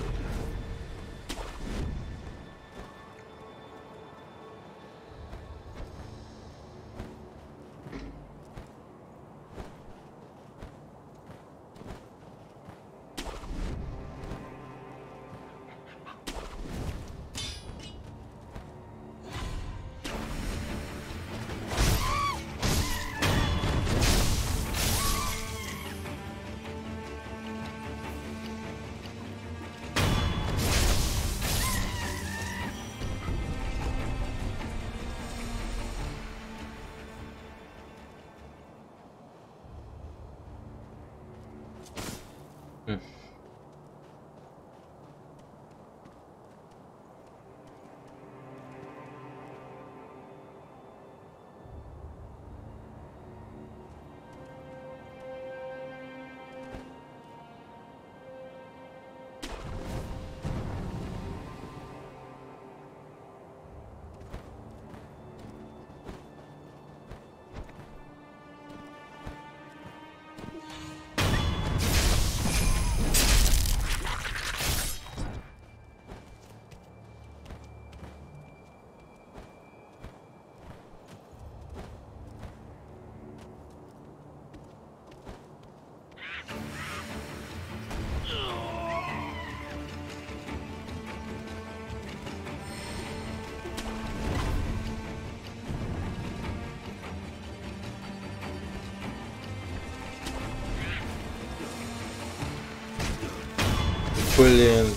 Блин.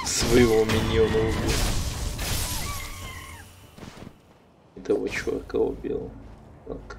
Своего миньона убил. И того чувака убил. Так.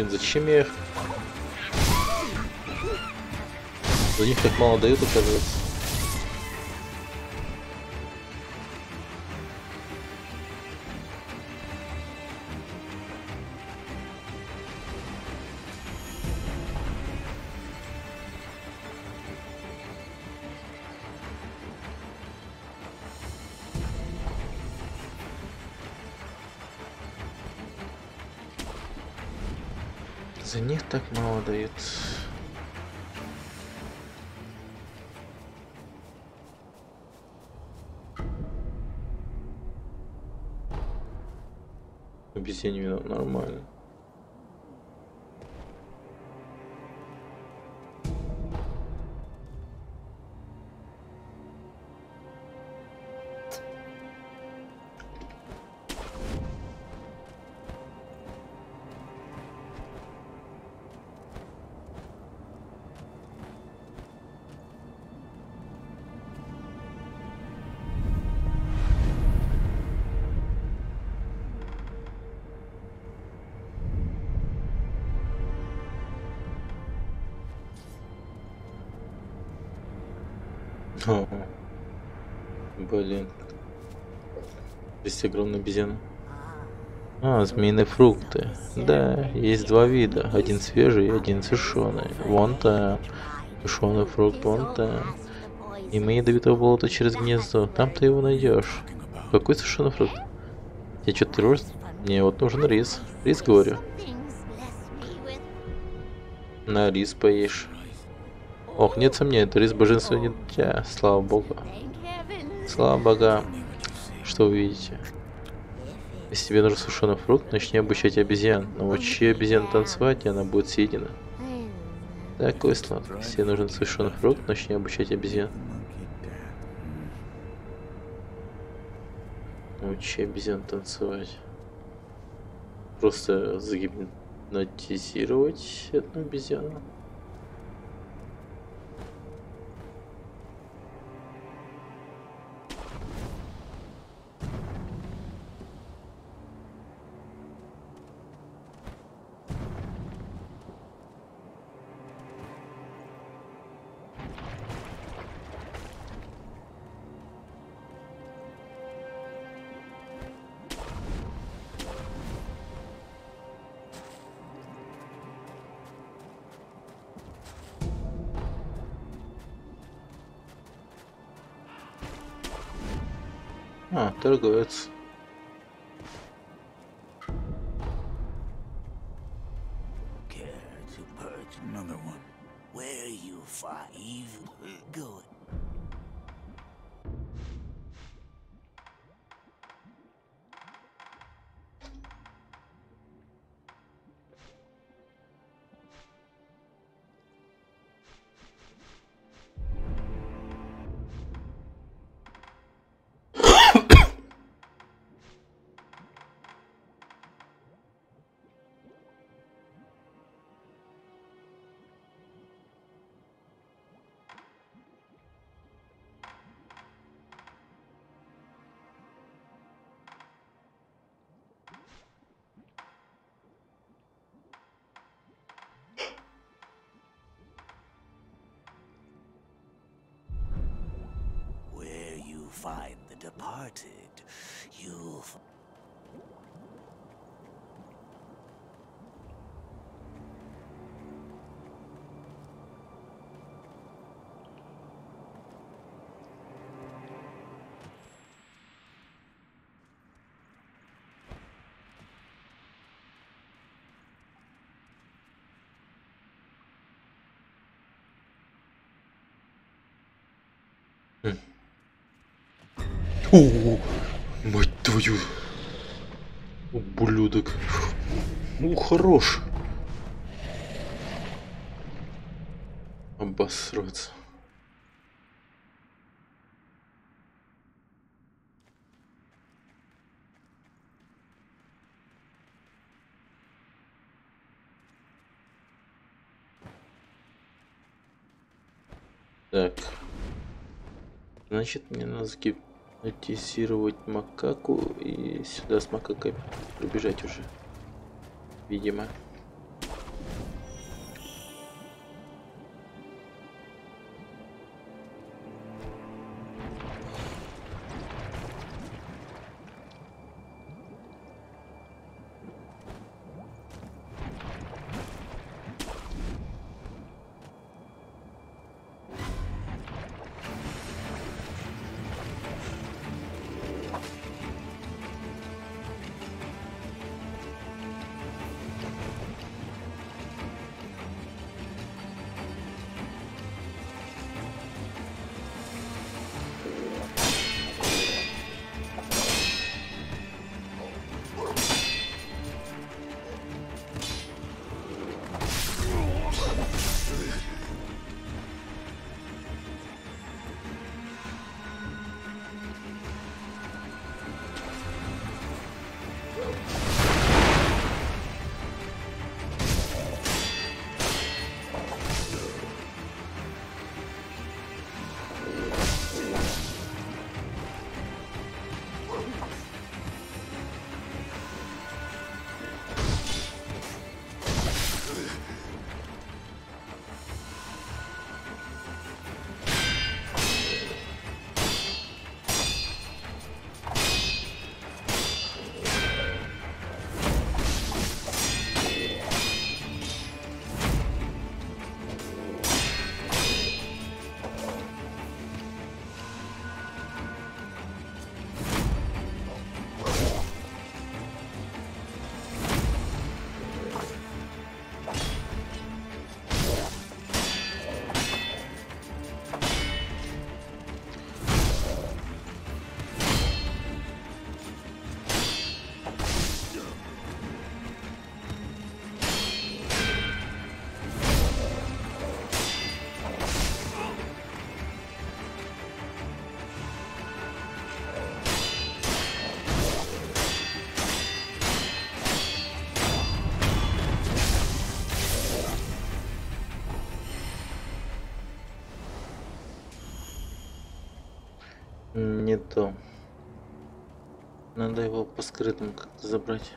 Блин, зачем я их? За них так мало дают, оказывается. За них так мало дают. Обезьянина нормально. О, блин. Здесь огромная обезьяна. А, змеиные фрукты. Да, есть два вида. Один свежий и один сушеный. Вон там. Сушеный фрукт, вон там. И мы ядовитого болота через гнездо. Там ты его найдешь. Какой сушеный фрукт? Тебе что, террорист? Мне вот нужен рис. Рис, говорю. На рис поешь. Ох, нет сомнений, это рис божественного дитя. Слава богу. Слава богам. Что вы видите? Если тебе нужен сушеный фрукт, начни обучать обезьян. Научи обезьян танцевать, и она будет съедена. Такой сладкий. Если тебе нужен сушеный фрукт, начни обучать обезьян. Научи обезьян танцевать. Просто загипнотизировать эту обезьяну. А, торговец.
Find the departed, you'll...
О, мать твою, ублюдок. Ну, хорош. Обосраться. Так. Значит, мне надо гипнотизировать макаку и сюда с макакой прибежать уже. Видимо. то надо его по скрытому как-то забрать.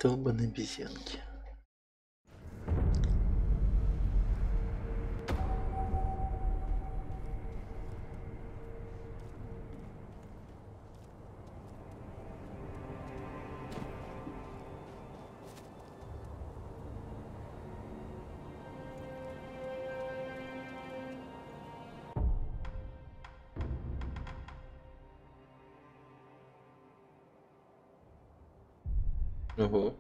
Долбаные обезьянки. Ого.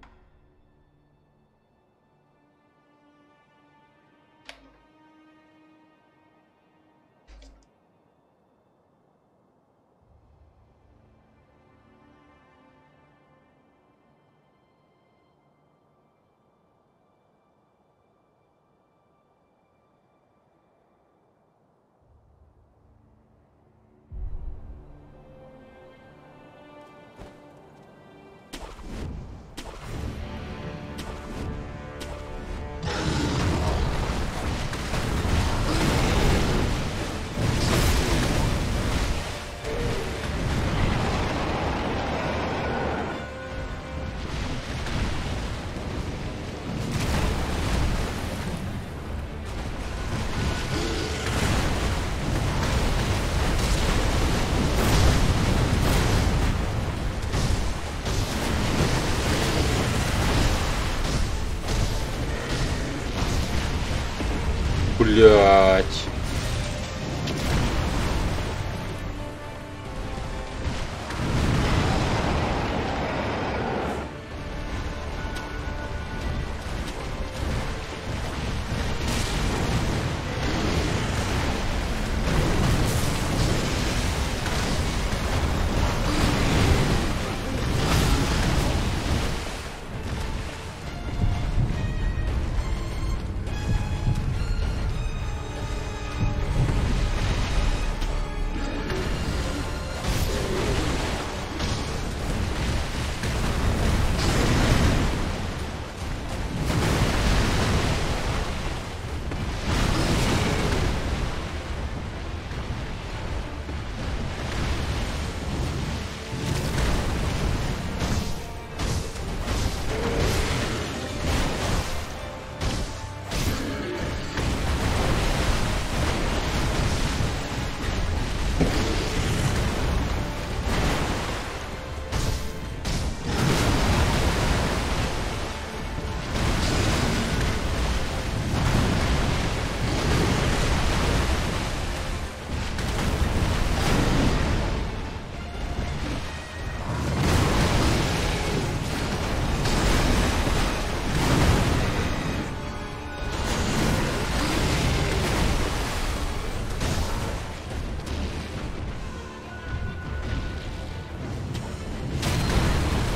Блять.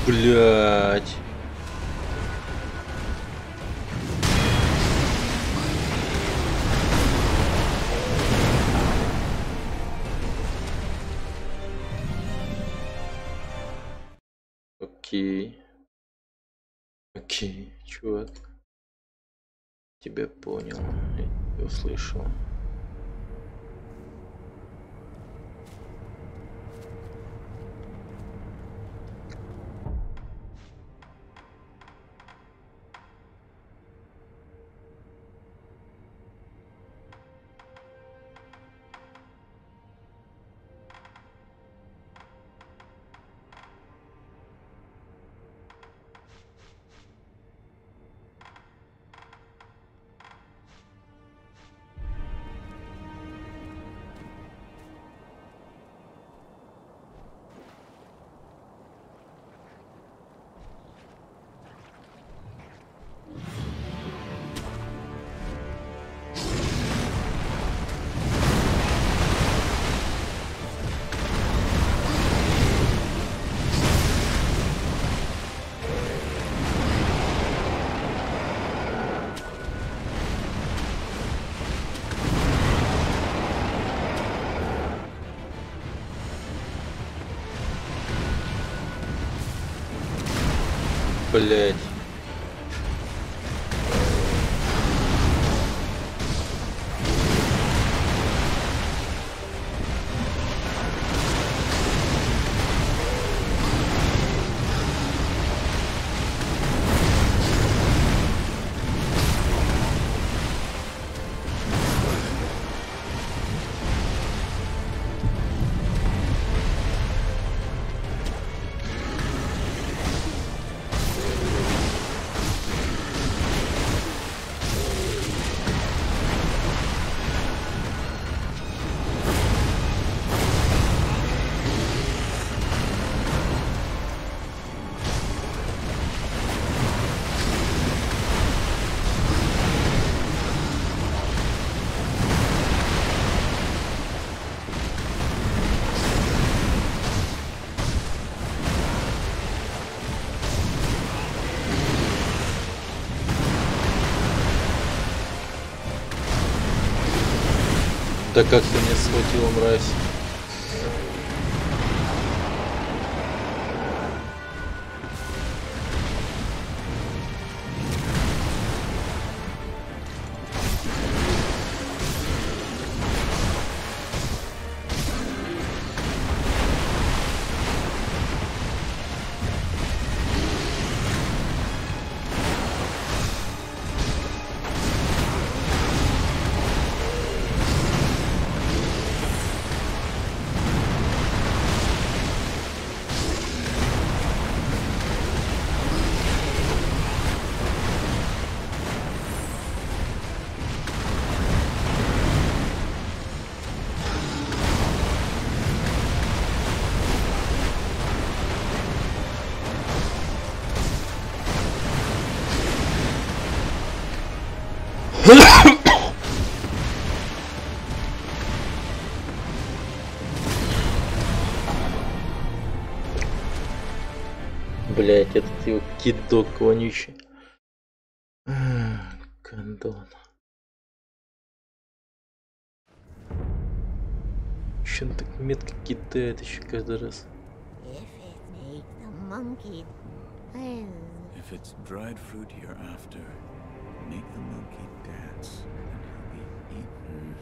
Блять. Окей. Окей, чувак. Тебя понял. Я тебя услышал. Блять. Да как ты меня схватила, мразь? Блять, этот его кидок вонючий. Гондон. Че он так метко кидает еще каждый раз?
If it's dried fruit you're after, make the monkey dance, and he'll be eaten.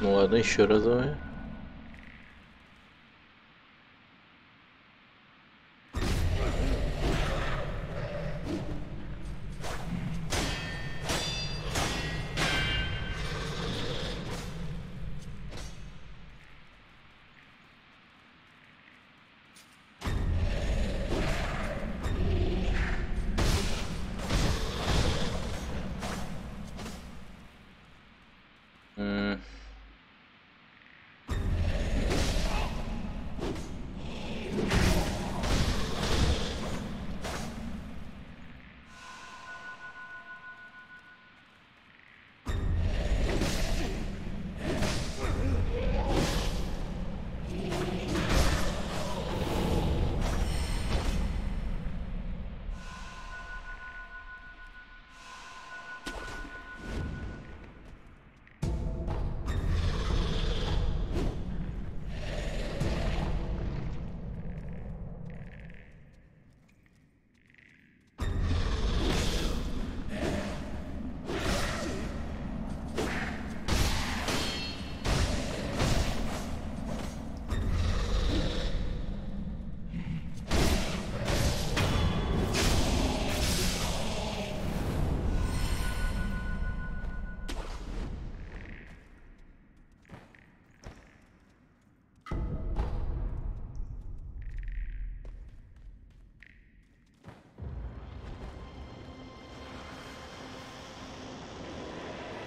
Ну ладно, еще раз давай. М.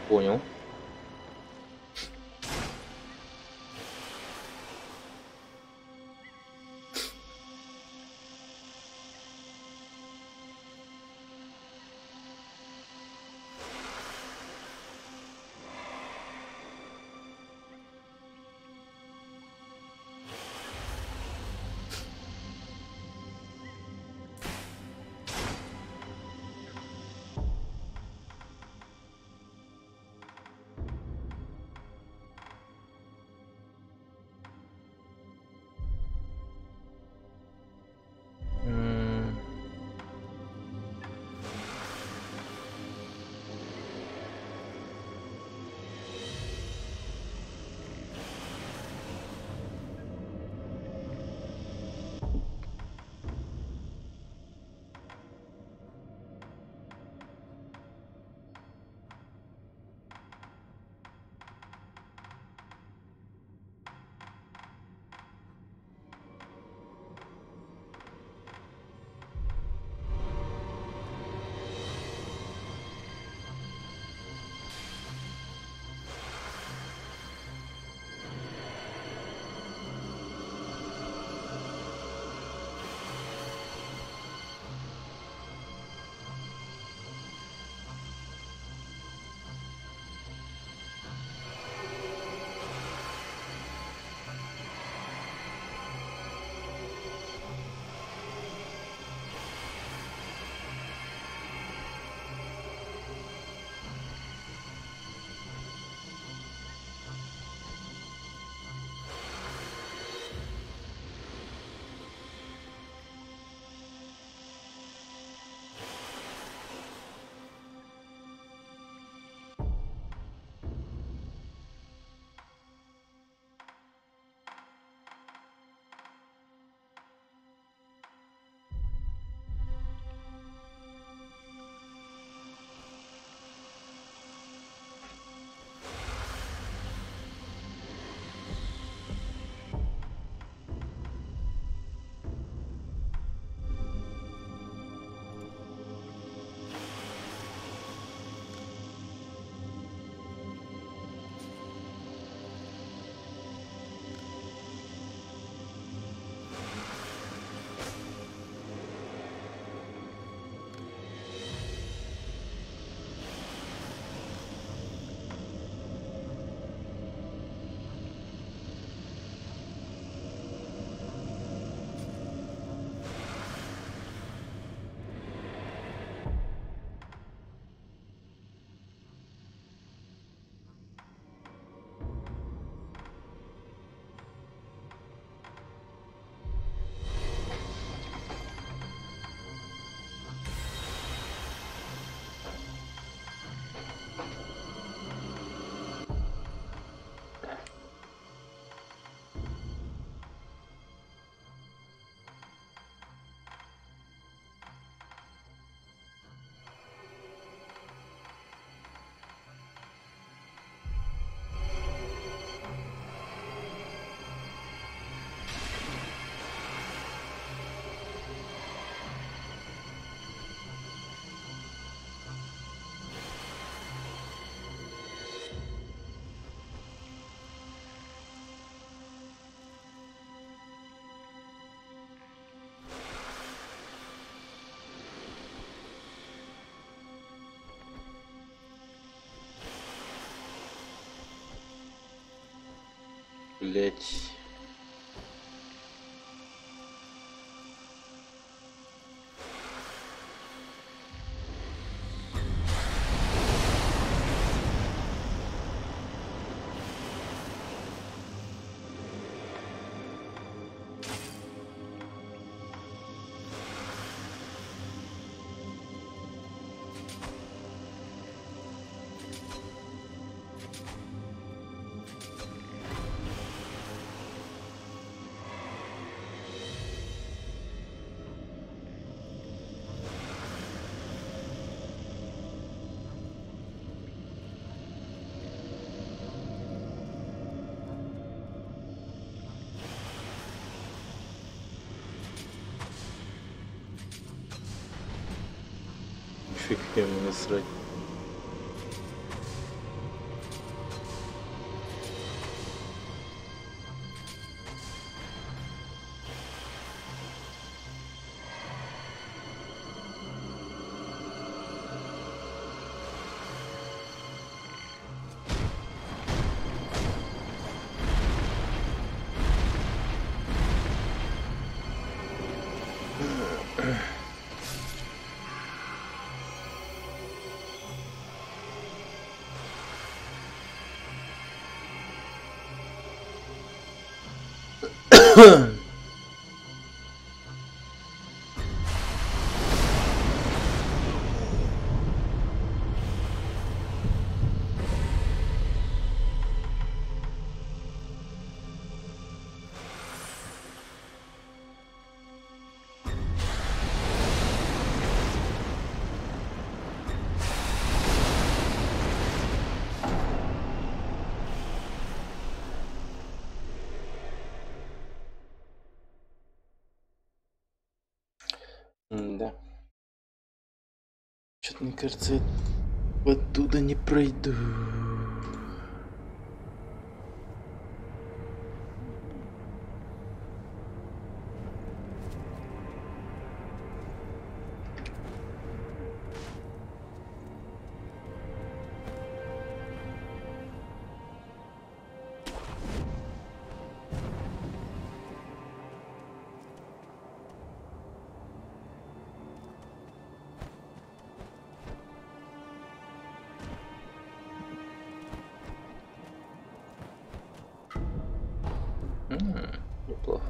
Понял. блять. Фиг ему насрать. Да. Что-то мне кажется, я оттуда не пройду. Неплохо.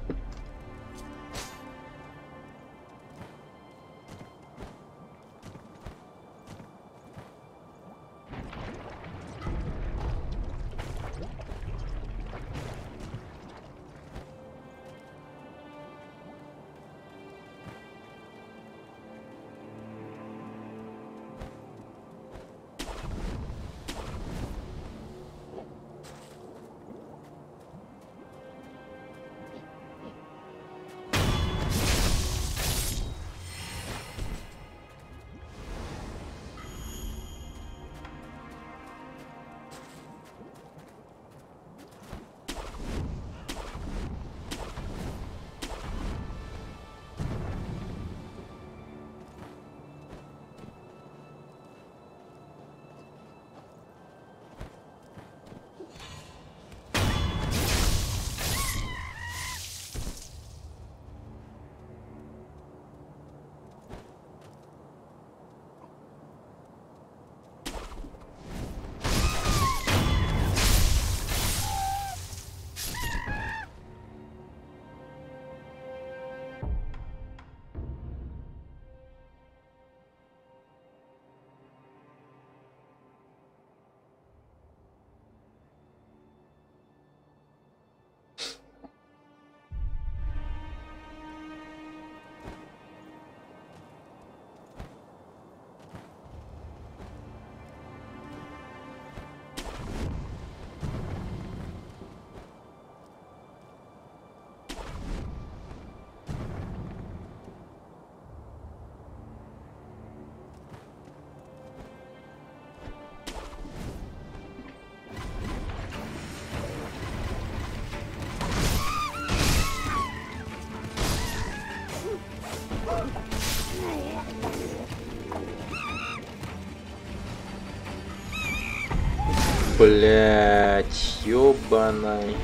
Блять, ёбаный.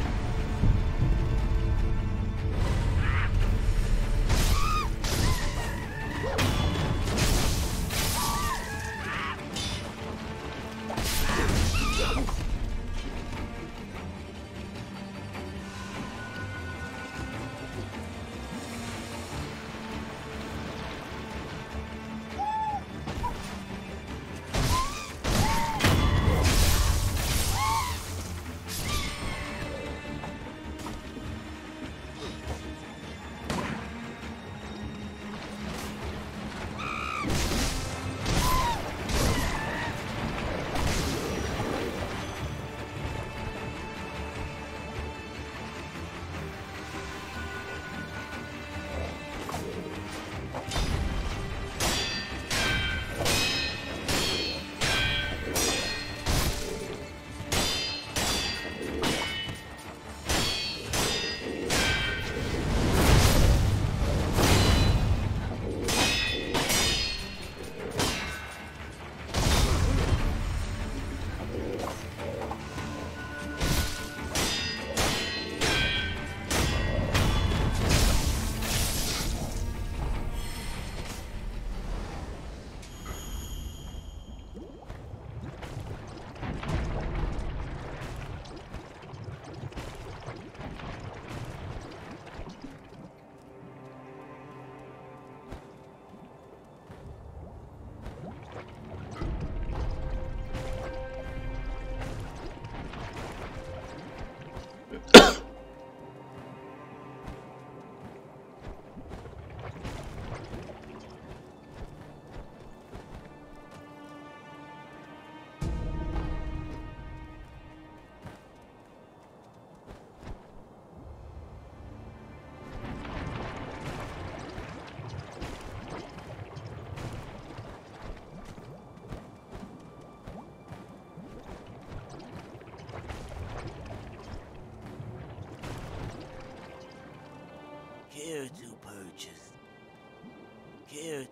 Here.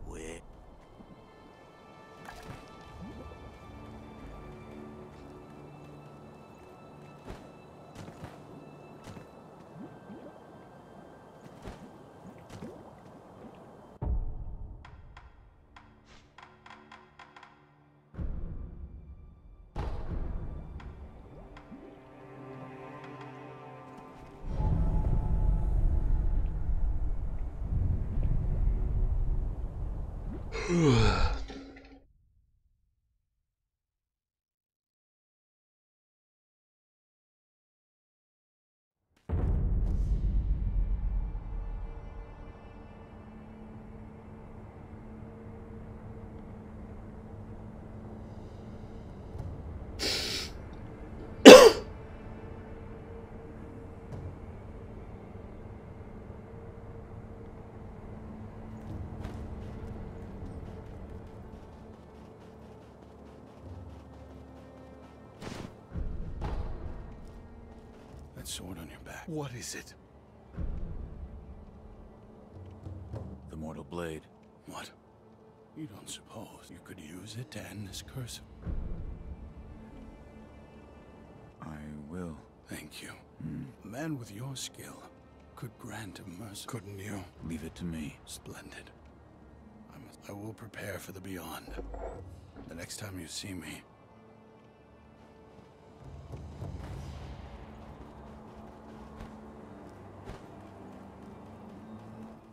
Where? That sword on your back. What is it? The Mortal Blade. What? You don't suppose you could use it to end this curse? I will. Thank you. A man with your skill could grant a mercy, couldn't you? Leave it to me. Splendid. I will prepare for the beyond. The next time you see me.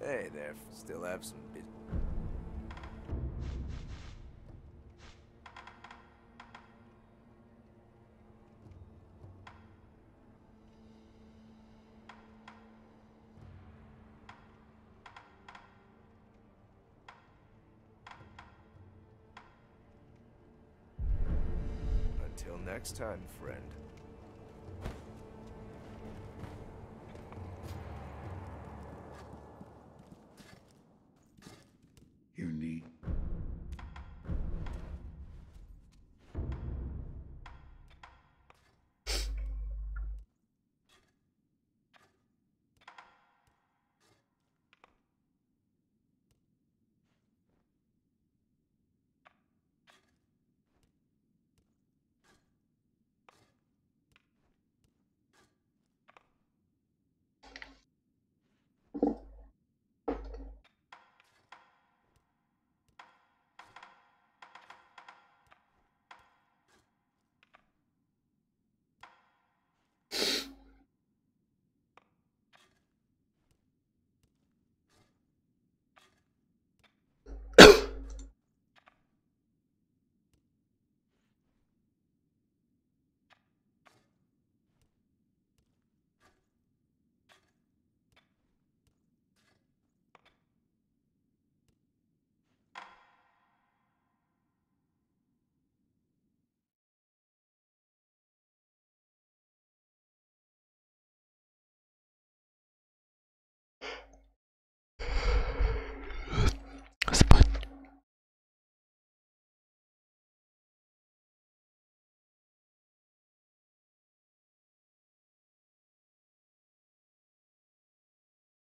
Hey there, still have some bit. Until next time, friend.